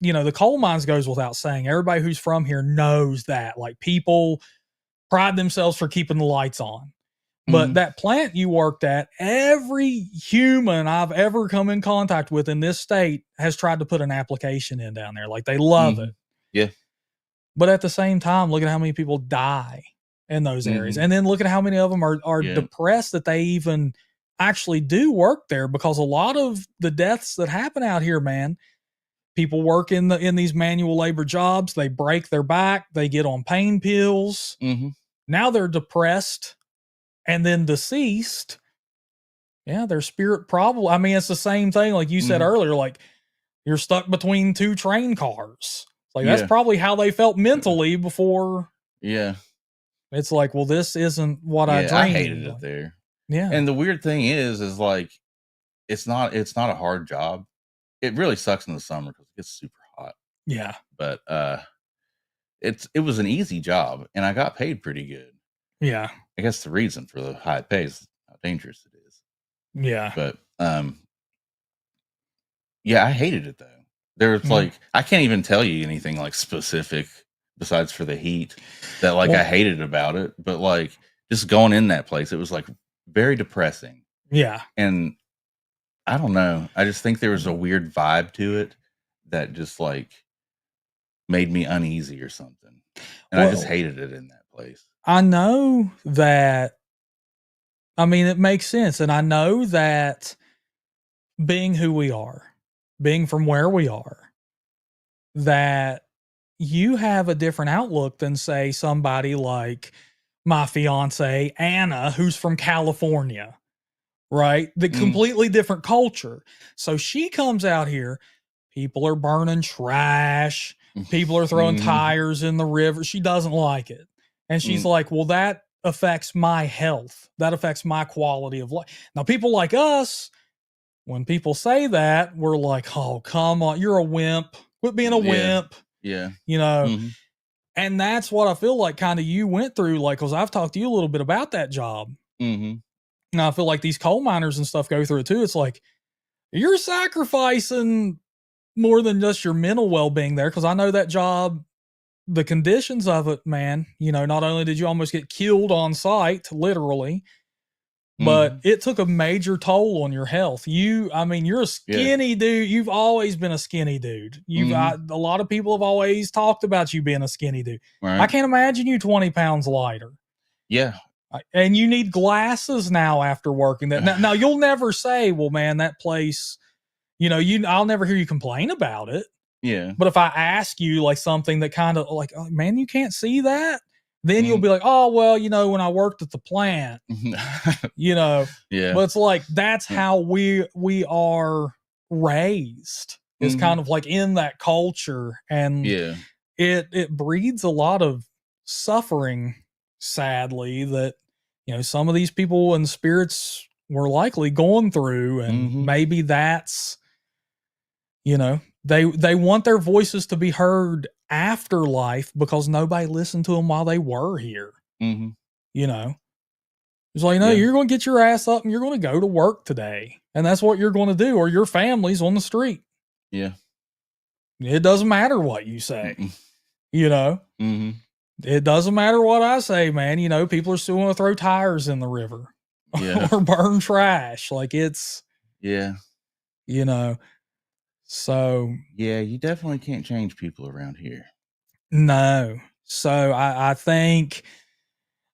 the coal mines goes without saying. Everybody who's from here knows that. Like, people pride themselves for keeping the lights on. But that plant you worked at, every human I've ever come in contact with in this state has tried to put an application in down there. Like, they love it. Yeah. But at the same time, look at how many people die in those areas. And then look at how many of them are depressed that they even actually do work there, because a lot of the deaths that happen out here, man, people work in these manual labor jobs. They break their back. They get on pain pills. Now they're depressed and then deceased. Yeah, their spirit probably. I mean, it's the same thing, like you said earlier. Like, you're stuck between two train cars. Like, that's probably how they felt mentally before. Yeah. It's like, well, this isn't what I dreamed. I hated it there. Yeah. And the weird thing is like, it's not a hard job. It really sucks in the summer because it gets super hot. Yeah. But it was an easy job, and I got paid pretty good. Yeah. I guess the reason for the high pay is how dangerous it is. Yeah. But yeah, I hated it though. There's like, I can't even tell you anything like specific besides for the heat that like I hated about it. But like, just going in that place, it was like very depressing. Yeah. And I don't know. I just think there was a weird vibe to it that just like made me uneasy or something. And I just hated it in that place. I know that, I mean, it makes sense. And I know that being who we are, being from where we are, that you have a different outlook than, say, somebody like my fiance, Anna, who's from California, right? The completely different culture. So she comes out here, people are burning trash, people are throwing tires in the river. She doesn't like it. And she's like, well, that affects my health. That affects my quality of life. Now, people like us, when people say that, we're like, oh, come on, you're a wimp. Quit being a wimp. Yeah. And that's what I feel like kind of you went through, like, because I've talked to you a little bit about that job. And I feel like these coal miners and stuff go through it too. It's like, you're sacrificing more than just your mental well-being there. Because I know that job, the conditions of it, man, not only did you almost get killed on site, literally, but it took a major toll on your health. You're a skinny dude. You've always been a skinny dude. A lot of people have always talked about you being a skinny dude. Right. I can't imagine you 20 pounds lighter. Yeah. And you need glasses now after working that. Now you'll never say, well, man, that place, I'll never hear you complain about it. Yeah. But if I ask you like something that kind of like, oh, man, you can't see that, then you'll be like, oh, well, when I worked at the plant, Yeah. But it's like, that's how we are raised. It's kind of like in that culture, and it breeds a lot of suffering, sadly, that, some of these people and spirits were likely going through, and maybe that's, they want their voices to be heard after life because nobody listened to them while they were here. It's like, no, you're going to get your ass up and you're going to go to work today. And that's what you're going to do, or your family's on the street. Yeah. It doesn't matter what you say, It doesn't matter what I say, man. People are still going to throw tires in the river or burn trash. Like, it's, so. Yeah, you definitely can't change people around here. No. So I think,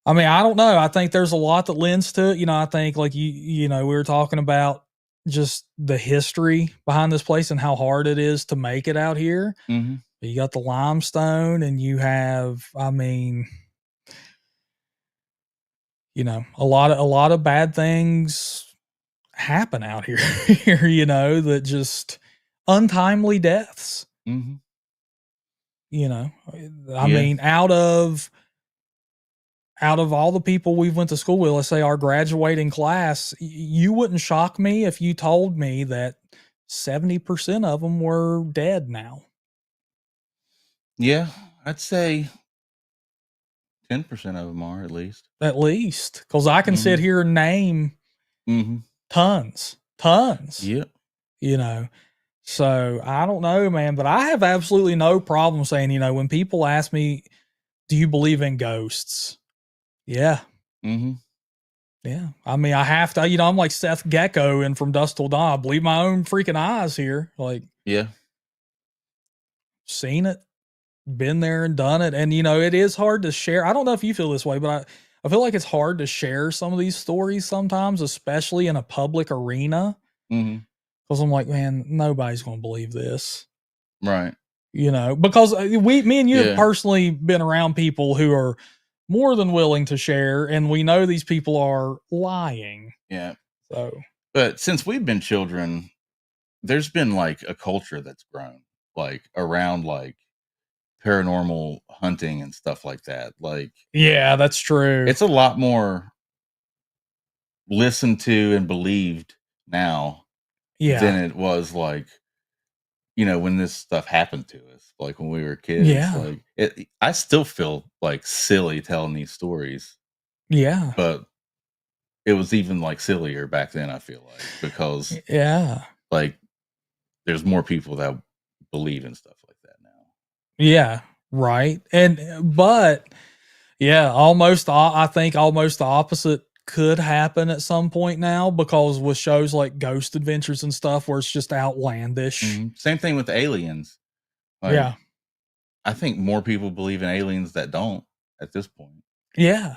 I don't know. I think there's a lot that lends to it. I think like we were talking about just the history behind this place and how hard it is to make it out here. You got the limestone, and you have, a lot of bad things happen out here, that just untimely deaths. Out of all the people we've went to school with, let's say our graduating class, you wouldn't shock me if you told me that 70% of them were dead now. Yeah, I'd say 10% of them are at least. At least, because I can sit here and name tons. Yep. You know, so I don't know, man, but I have absolutely no problem saying, you know, when people ask me, do you believe in ghosts? Yeah. Yeah. I mean, I have to, you know, I'm like Seth Gecko and From Dusk Till Dawn. I believe my own freaking eyes here. Like, yeah. Seen it, been there and done it. And, you know, it is hard to share. I don't know if you feel this way, but I feel like it's hard to share some of these stories sometimes, especially in a public arena. Because I'm like, man, nobody's going to believe this. Right. You know, because me and you have personally been around people who are more than willing to share, and we know these people are lying. Yeah. So, but since we've been children, there's been like a culture that's grown like around like paranormal hunting and stuff like that. Like, yeah, that's true. It's a lot more listened to and believed now than it was like, you know, when this stuff happened to us, like when we were kids. Yeah. Like I still feel like silly telling these stories. Yeah. But it was even like sillier back then, I feel like, because like there's more people that believe in stuff like that now. Yeah, right. And but yeah, almost I think almost the opposite could happen at some point now, because with shows like Ghost Adventures and stuff where it's just outlandish. Same thing with aliens. Like, I think more people believe in aliens that don't at this point. Yeah.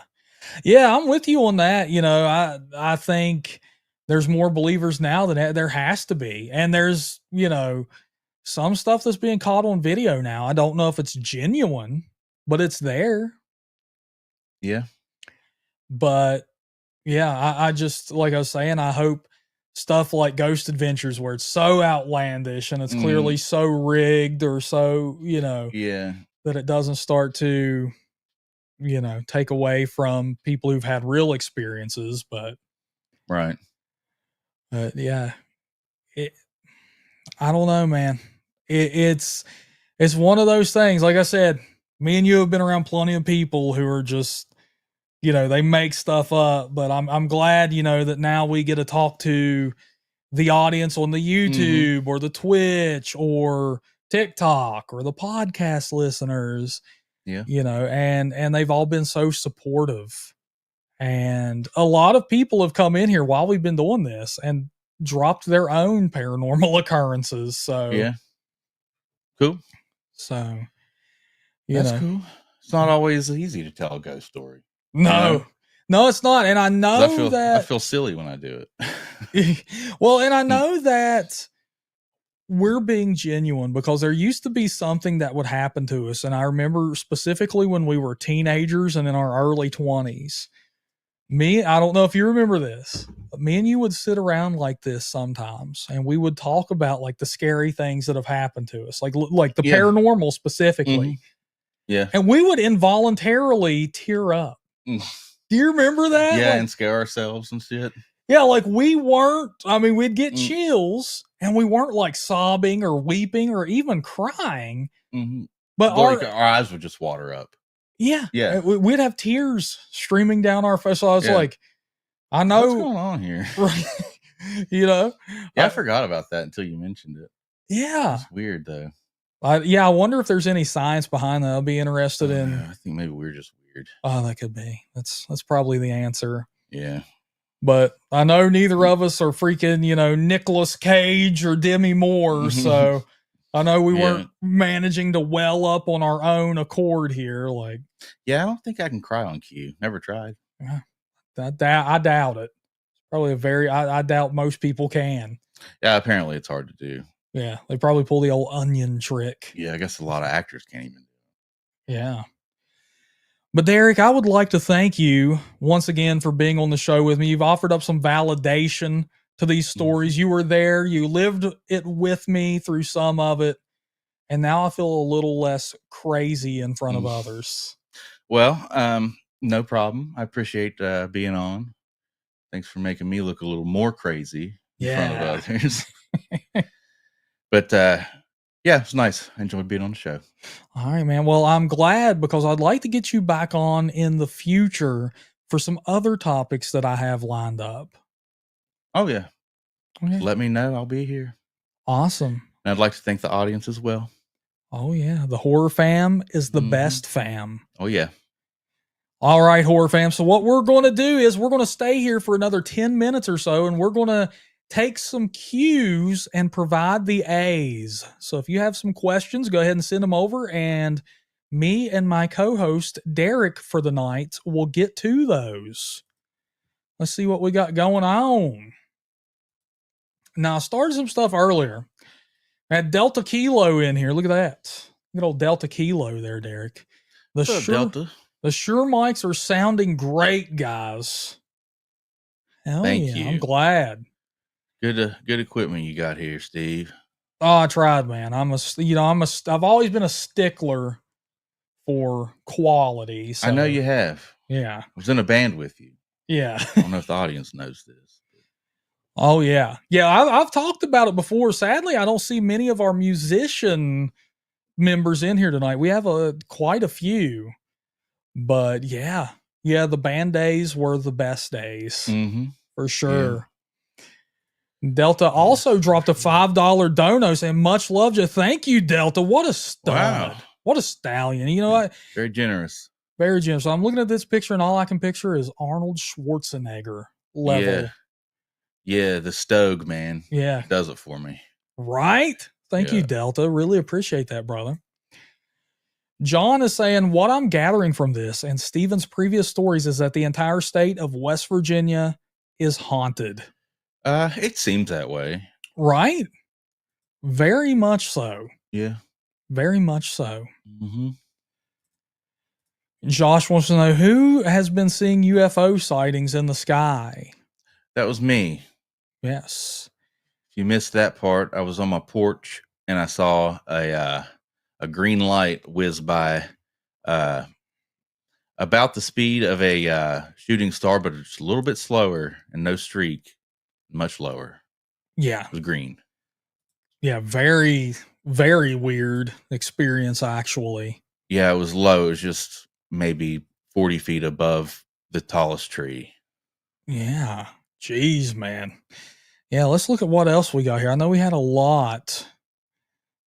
Yeah, I'm with you on that. You know, I think there's more believers now than there has to be. And there's, you know, some stuff that's being caught on video now. I don't know if it's genuine, but it's there. Yeah. But yeah, I just, like I was saying, I hope stuff like Ghost Adventures, where it's so outlandish and it's clearly so rigged or so, you know, that it doesn't start to, you know, take away from people who've had real experiences. But right. Yeah, I don't know, man. It's one of those things. Like I said, me and you have been around plenty of people who are just, you know, they make stuff up. But I'm glad, you know, that now we get to talk to the audience on the YouTube or the Twitch or TikTok or the podcast listeners. Yeah. You know, and they've all been so supportive. And a lot of people have come in here while we've been doing this and dropped their own paranormal occurrences. So yeah, cool. So that's cool. It's not always easy to tell a ghost story. No, you know? No, it's not. And I know I feel silly when I do it. Well, and I know that we're being genuine, because there used to be something that would happen to us. And I remember specifically when we were teenagers and in our early 20s. I don't know if you remember this, but me and you would sit around like this sometimes, and we would talk about like the scary things that have happened to us, like the paranormal specifically. Yeah. And we would involuntarily tear up. Do you remember that? Yeah, and scare ourselves and shit. Yeah, like we'd get chills, and we weren't like sobbing or weeping or even crying. But our eyes would just water up. Yeah. Yeah. We'd have tears streaming down our face. So I was like, I know what's going on here. Right. You know? Yeah, I forgot about that until you mentioned it. Yeah. It's weird though. I wonder if there's any science behind that. I'll be interested in. I think maybe we're just weird. Oh, that could be. That's probably the answer. Yeah. But I know neither of us are freaking, you know, Nicolas Cage or Demi Moore. So I know we weren't managing to well up on our own accord here. Like, yeah, I don't think I can cry on cue. Never tried. I doubt it. Probably I doubt most people can. Yeah, apparently it's hard to do. Yeah, they probably pull the old onion trick. Yeah, I guess a lot of actors can't even do it. Yeah. But Derek, I would like to thank you once again for being on the show with me. You've offered up some validation to these stories. You were there. You lived it with me through some of it. And now I feel a little less crazy in front of others. Well, no problem. I appreciate being on. Thanks for making me look a little more crazy in front of others. But yeah, Yeah, it's nice. I enjoyed being on the show. All right, man. Well, I'm glad because I'd like to get you back on in the future for some other topics that I have lined up. Oh, yeah. Okay. Just let me know. I'll be here. Awesome. And I'd like to thank the audience as well. Oh, yeah. The Horror Fam is the best fam. Oh, yeah. All right, Horror Fam. So what we're going to do is we're going to stay here for another 10 minutes or so, and we're going to take some Q's and provide the A's. So if you have some questions, go ahead and send them over, and me and my co-host, Derek, for the night will get to those. Let's see what we got going on. Now, I started some stuff earlier. I had Delta Kilo in here. Look at that. Good old Delta Kilo there, Derek. What's up, Delta? The Shure mics are sounding great, guys. Hell Thank yeah, you. I'm glad. Good equipment you got here, Steve. Oh, I tried, man. I've always been a stickler for quality. So, I know you have. Yeah. I was in a band with you. Yeah. I don't know if the audience knows this. Oh yeah. Yeah, I've talked about it before. Sadly, I don't see many of our musician members in here tonight. We have quite a few. But yeah, the band days were the best days for sure. Yeah. Delta also dropped a $5 dono saying much love to you. Thank you, Delta. What a stud. Wow. What a stallion. You know what? Very generous. Very generous. So I'm looking at this picture and all I can picture is Arnold Schwarzenegger level. Yeah, the Stogue, man. Yeah. Does it for me. Right? Thank you, Delta. Really appreciate that, brother. John is saying, what I'm gathering from this and Steven's previous stories is that the entire state of West Virginia is haunted. It seems that way. Right? Very much so. Yeah. Very much so. Josh wants to know who has been seeing UFO sightings in the sky. That was me. Yes. If you missed that part, I was on my porch and I saw a green light whiz by about the speed of a shooting star, but it's a little bit slower and no streak, much lower. Yeah. It was green. Yeah, very, very weird experience, actually. Yeah, it was low. It was just maybe 40 feet above the tallest tree. Yeah. Jeez, man. Yeah, let's look at what else we got here. I know we had a lot.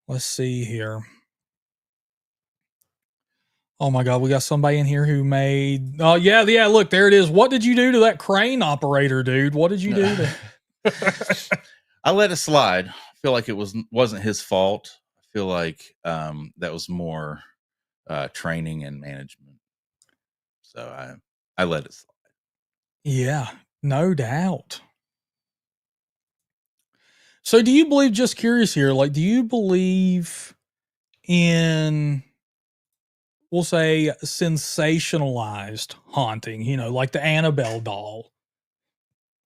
Let's see here. Oh my God, we got somebody in here who made. Oh yeah, look, there it is. What did you do to that crane operator, dude? What did you do to? I let it slide. I feel like it wasn't his fault. I feel like that was more training and management. So I let it slide. Yeah, no doubt. So do you believe, just curious here, like, do you believe in, we'll say, sensationalized haunting, you know, like the Annabelle doll?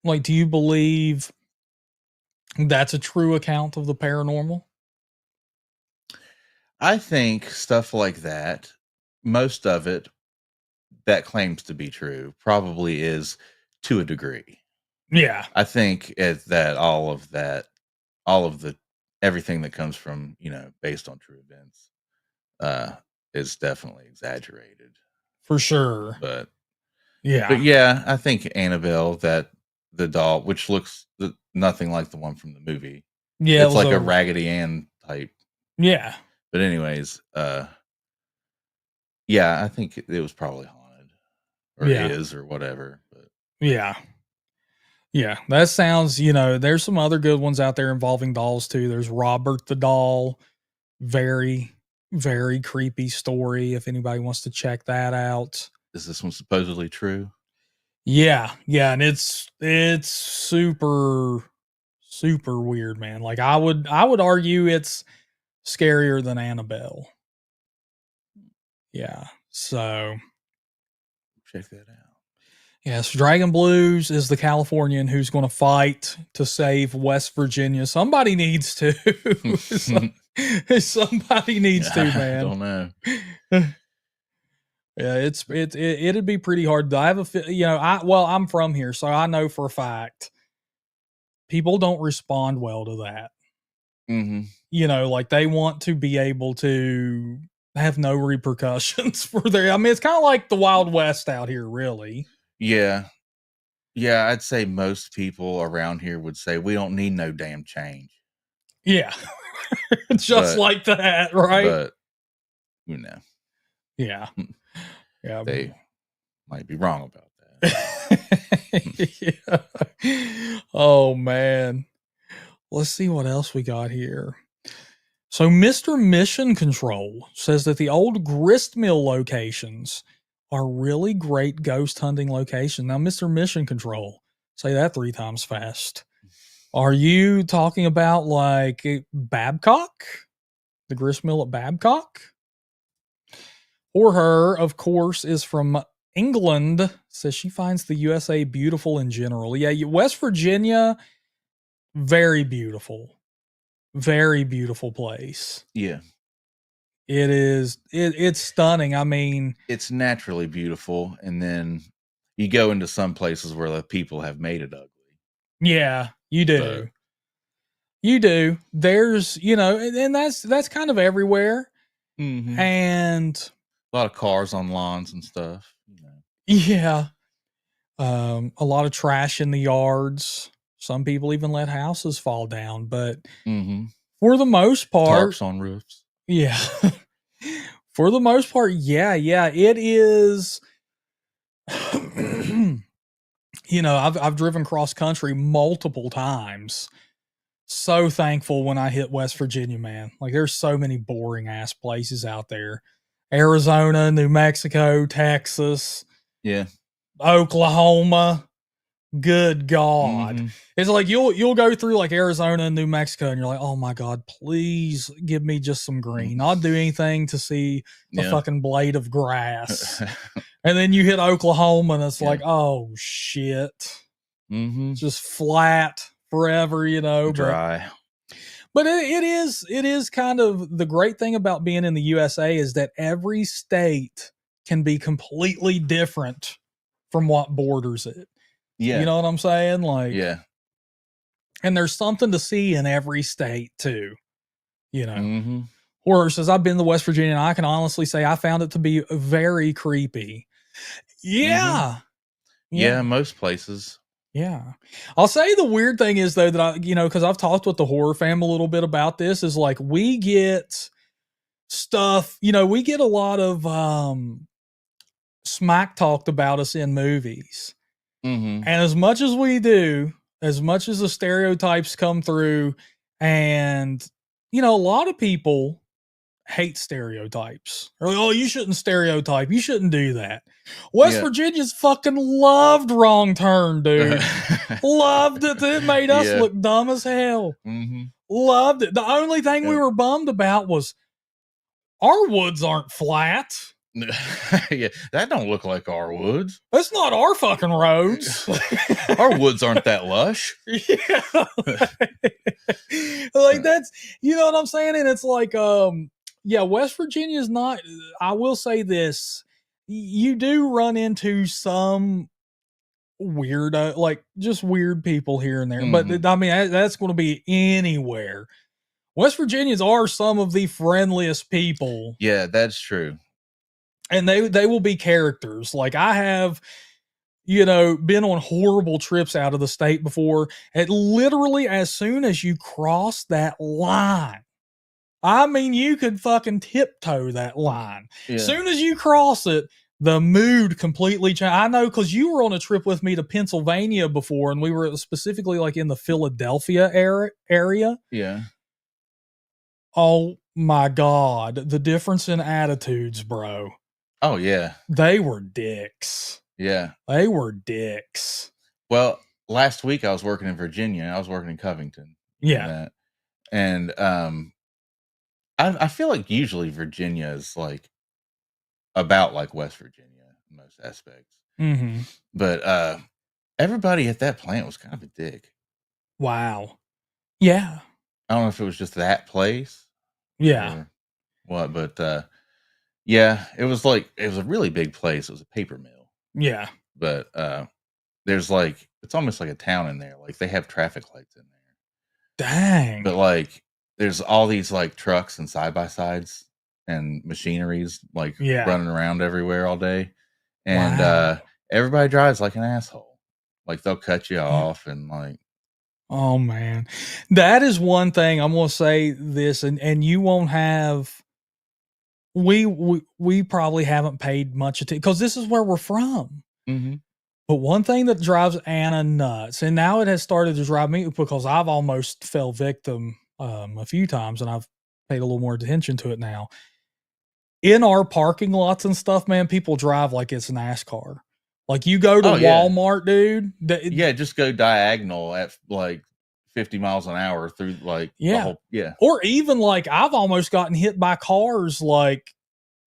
Like, do you believe that's a true account of the paranormal? I think stuff like that, most of it that claims to be true probably is to a degree. Yeah. I think that all of the everything that comes from, based on true events is definitely exaggerated. For sure. But yeah. Yeah, I think Annabelle, that the doll, which looks nothing like the one from the movie. Yeah. It's like a Raggedy Ann type. Yeah. But anyways, yeah, I think it was probably haunted or is or whatever. But yeah. Yeah, that sounds, there's some other good ones out there involving dolls too. There's Robert the Doll. Very, very creepy story. If anybody wants to check that out. Is this one supposedly true? Yeah. Yeah. And it's super, super weird, man. Like I would argue it's scarier than Annabelle. Yeah. So check that out. Yes, Dragon Blues is the Californian who's going to fight to save West Virginia. Somebody needs to. Somebody needs to, man. I don't know. Yeah, it'd be pretty hard. I have I'm from here, so I know for a fact people don't respond well to that. you know, like they want to be able to have no repercussions for their, I mean, it's kind of like the Wild West out here, really. Yeah. Yeah, I'd say most people around here would say we don't need no damn change. Yeah. Just like that, right? But you know. Yeah. Yeah. They might be wrong about that. Yeah. Oh man. Let's see what else we got here. So Mr. Mission Control says that the old grist mill locations are really great ghost hunting locations. Now, Mr. Mission Control, say that 3 times fast. Are you talking about like Babcock? The grist mill at Babcock? Or her, of course, is from England. Says she finds the USA beautiful in general. Yeah, West Virginia, very beautiful. Very beautiful place. Yeah. It is. It's stunning. I mean, it's naturally beautiful, and then you go into some places where the people have made it ugly. Yeah, you do. So, you do. There's, you know, and that's kind of everywhere. mm-hmm. And a lot of cars on lawns and stuff. You know. Yeah. A lot of trash in the yards. Some people even let houses fall down, but for the most part, tarps on roofs. Yeah. For the most part, yeah, it is. You know, I've driven cross country multiple times. So thankful when I hit West Virginia, man. Like there's so many boring ass places out there. Arizona, New Mexico, Texas. Yeah. Oklahoma. Good God. It's like you'll go through like Arizona and New Mexico and you're like, oh my God, please give me just some green. I'll do anything to see the fucking blade of grass. And then you hit Oklahoma and it's like, oh shit. Just flat forever, you know. Dry. But it is kind of the great thing about being in the USA is that every state can be completely different from what borders it. Yeah. You know what I'm saying? Like, yeah. And there's something to see in every state too. You know, Horror says, I've been to West Virginia and I can honestly say I found it to be very creepy. Yeah. Yeah, most places. Yeah. I'll say the weird thing is though that I, you know, cause I've talked with the HorrorFam a little bit about this is like, we get stuff, you know, we get a lot of, smack talked about us in movies. And as much as we do, as much as the stereotypes come through and, you know, a lot of people hate stereotypes. They're like, oh, you shouldn't stereotype. You shouldn't do that. West Virginia's fucking loved Wrong Turn, dude. Loved it. It made us look dumb as hell. Loved it. The only thing we were bummed about was our woods aren't flat. Yeah, that don't look like our woods. That's not our fucking roads. Our woods aren't that lush. Yeah. Like that's, you know what I'm saying? And it's like, yeah, West Virginia is not, I will say this, you do run into some weird, like just weird people here and there. But I mean, that's going to be anywhere. West Virginians are some of the friendliest people. Yeah, that's true. And they will be characters. Like I have, you know, been on horrible trips out of the state before. And literally as soon as you cross that line, I mean, you could fucking tiptoe that line. As soon as you cross it, the mood completely changed. I know because you were on a trip with me to Pennsylvania before, and we were specifically like in the Philadelphia area. Yeah. Oh my God. The difference in attitudes, bro. Oh, yeah. They were dicks. Yeah. They were dicks. Well, last week I was working in Virginia. I was working in Covington. Yeah. And I feel like usually Virginia is like about like West Virginia in most aspects. But everybody at that plant was kind of a dick. Wow. Yeah. I don't know if it was just that place. Yeah. Or what, but yeah, it was like, it was a really big place. It was a paper mill. Yeah. But there's like, it's almost like a town in there. Like they have traffic lights in there. Dang. But like there's all these like trucks and side by sides and machineries like running around everywhere all day, and everybody drives like an asshole. Like they'll cut you off and like. Oh man, that is one thing I'm gonna say this, and you won't have. We probably haven't paid much attention because this is where we're from. Mm-hmm. But one thing that drives Anna nuts, and now it has started to drive me because I've almost fell victim a few times, and I've paid a little more attention to it now. In our parking lots and stuff, man, people drive like it's NASCAR. Like you go to Walmart, dude. Just go diagonal at like 50 miles an hour through like the whole, Or even like I've almost gotten hit by cars. Like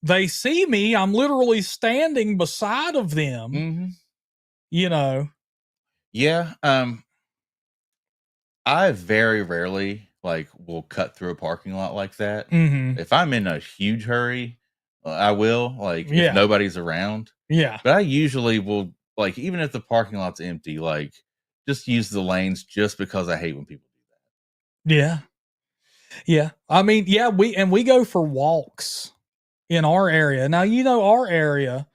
they see me, I'm literally standing beside of them. Mm-hmm. You know. Yeah. I very rarely like will cut through a parking lot like that. Mm-hmm. If I'm in a huge hurry, I will, like if nobody's around. Yeah. But I usually will, like, even if the parking lot's empty, like just use the lanes just because I hate when people do that. Yeah. Yeah. I mean, yeah, we go for walks in our area. Now, you know, our area,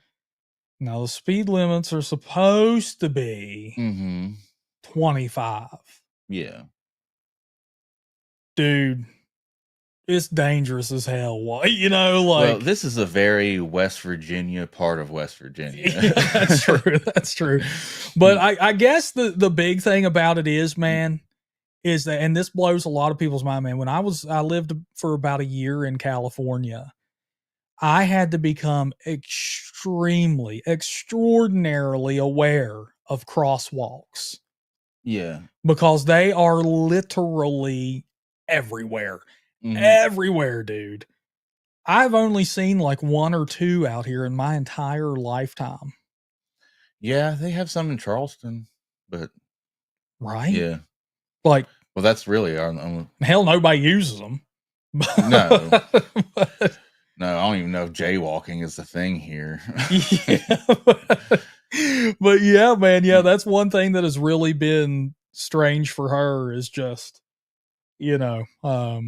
now the speed limits are supposed to be 25. Yeah. Dude, it's dangerous as hell. You know, like. Well, this is a very West Virginia part of West Virginia. Yeah, that's true. That's true. But I guess the big thing about it is, man, is that, and this blows a lot of people's mind, man. When I lived for about a year in California, I had to become extraordinarily aware of crosswalks. Yeah. Because they are literally everywhere. Everywhere, dude. I've only seen like one or two out here in my entire lifetime. Yeah, they have some in Charleston, but. Right? Yeah. Like. Well, that's really our only. Hell, nobody uses them. No. No, I don't even know if jaywalking is the thing here. But yeah, man, that's one thing that has really been strange for her is just, you know, oh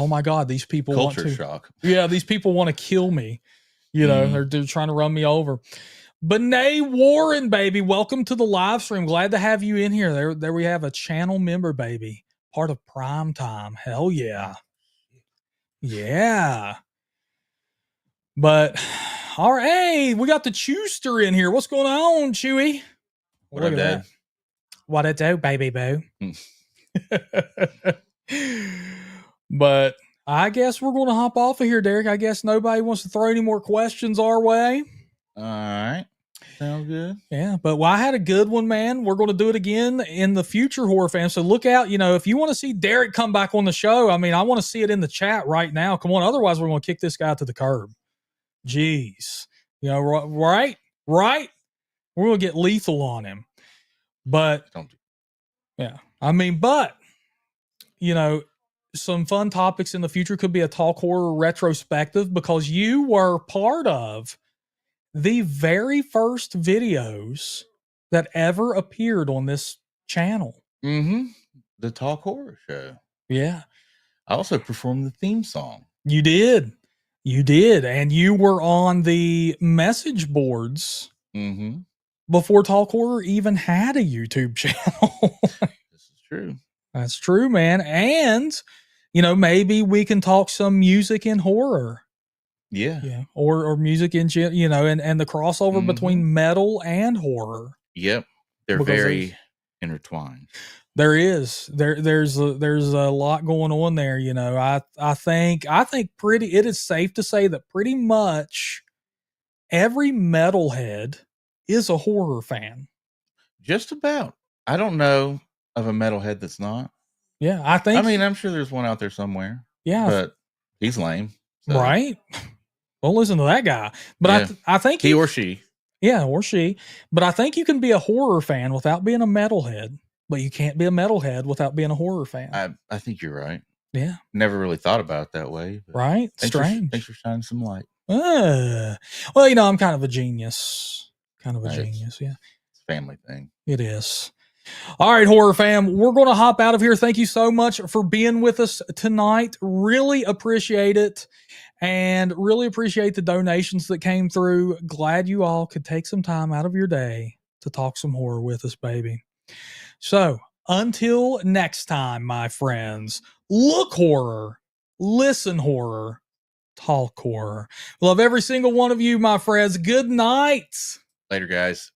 my God, these people culture shock. Yeah, these people want to kill me. You know, they're trying to run me over. Benet Warren, baby, welcome to the live stream. Glad to have you in here. There we have a channel member, baby, part of Prime Time. Hell yeah. Yeah. But all right, hey, we got the Chewster in here. What's going on, Chewy? What up, Dad? What it do, baby boo? But I guess we're going to hop off of here, Derek. I guess nobody wants to throw any more questions our way. All right. Sounds good. Yeah, but I had a good one, man. We're going to do it again in the future, HorrorFam. So look out. You know, if you want to see Derek come back on the show, I mean, I want to see it in the chat right now. Come on. Otherwise, we're going to kick this guy to the curb. Jeez. You know, right? We're going to get lethal on him. But, yeah. I mean, but, you know, some fun topics in the future could be a Talk Horror retrospective because you were part of the very first videos that ever appeared on this channel. The Talk Horror show. Yeah. I also performed the theme song. You did. And you were on the message boards before Talk Horror even had a YouTube channel. This is true. That's true, man. And, you know, maybe we can talk some music and horror. Yeah. Or music in, you know, and the crossover between metal and horror. Yep. They're very intertwined. There is. There's a lot going on there, you know. I think it is safe to say that pretty much every metalhead is a horror fan. Just about. I don't know of a metalhead that's not. Yeah, I mean, I'm sure there's one out there somewhere. Yeah. But he's lame. So. Right? Don't listen to that guy. But I think he or she. Yeah, or she. But I think you can be a horror fan without being a metalhead. But you can't be a metalhead without being a horror fan. I think you're right. Yeah. Never really thought about it that way. Right? Strange. Thanks for shining some light. Well, you know, I'm kind of a genius. Yeah. It's a family thing. It is. All right, horror fam, we're going to hop out of here. Thank you so much for being with us tonight. Really appreciate it. And really appreciate the donations that came through. Glad you all could take some time out of your day to talk some horror with us, baby. So until next time, my friends, look horror, listen horror, talk horror. Love every single one of you, my friends. Good night. Later, guys.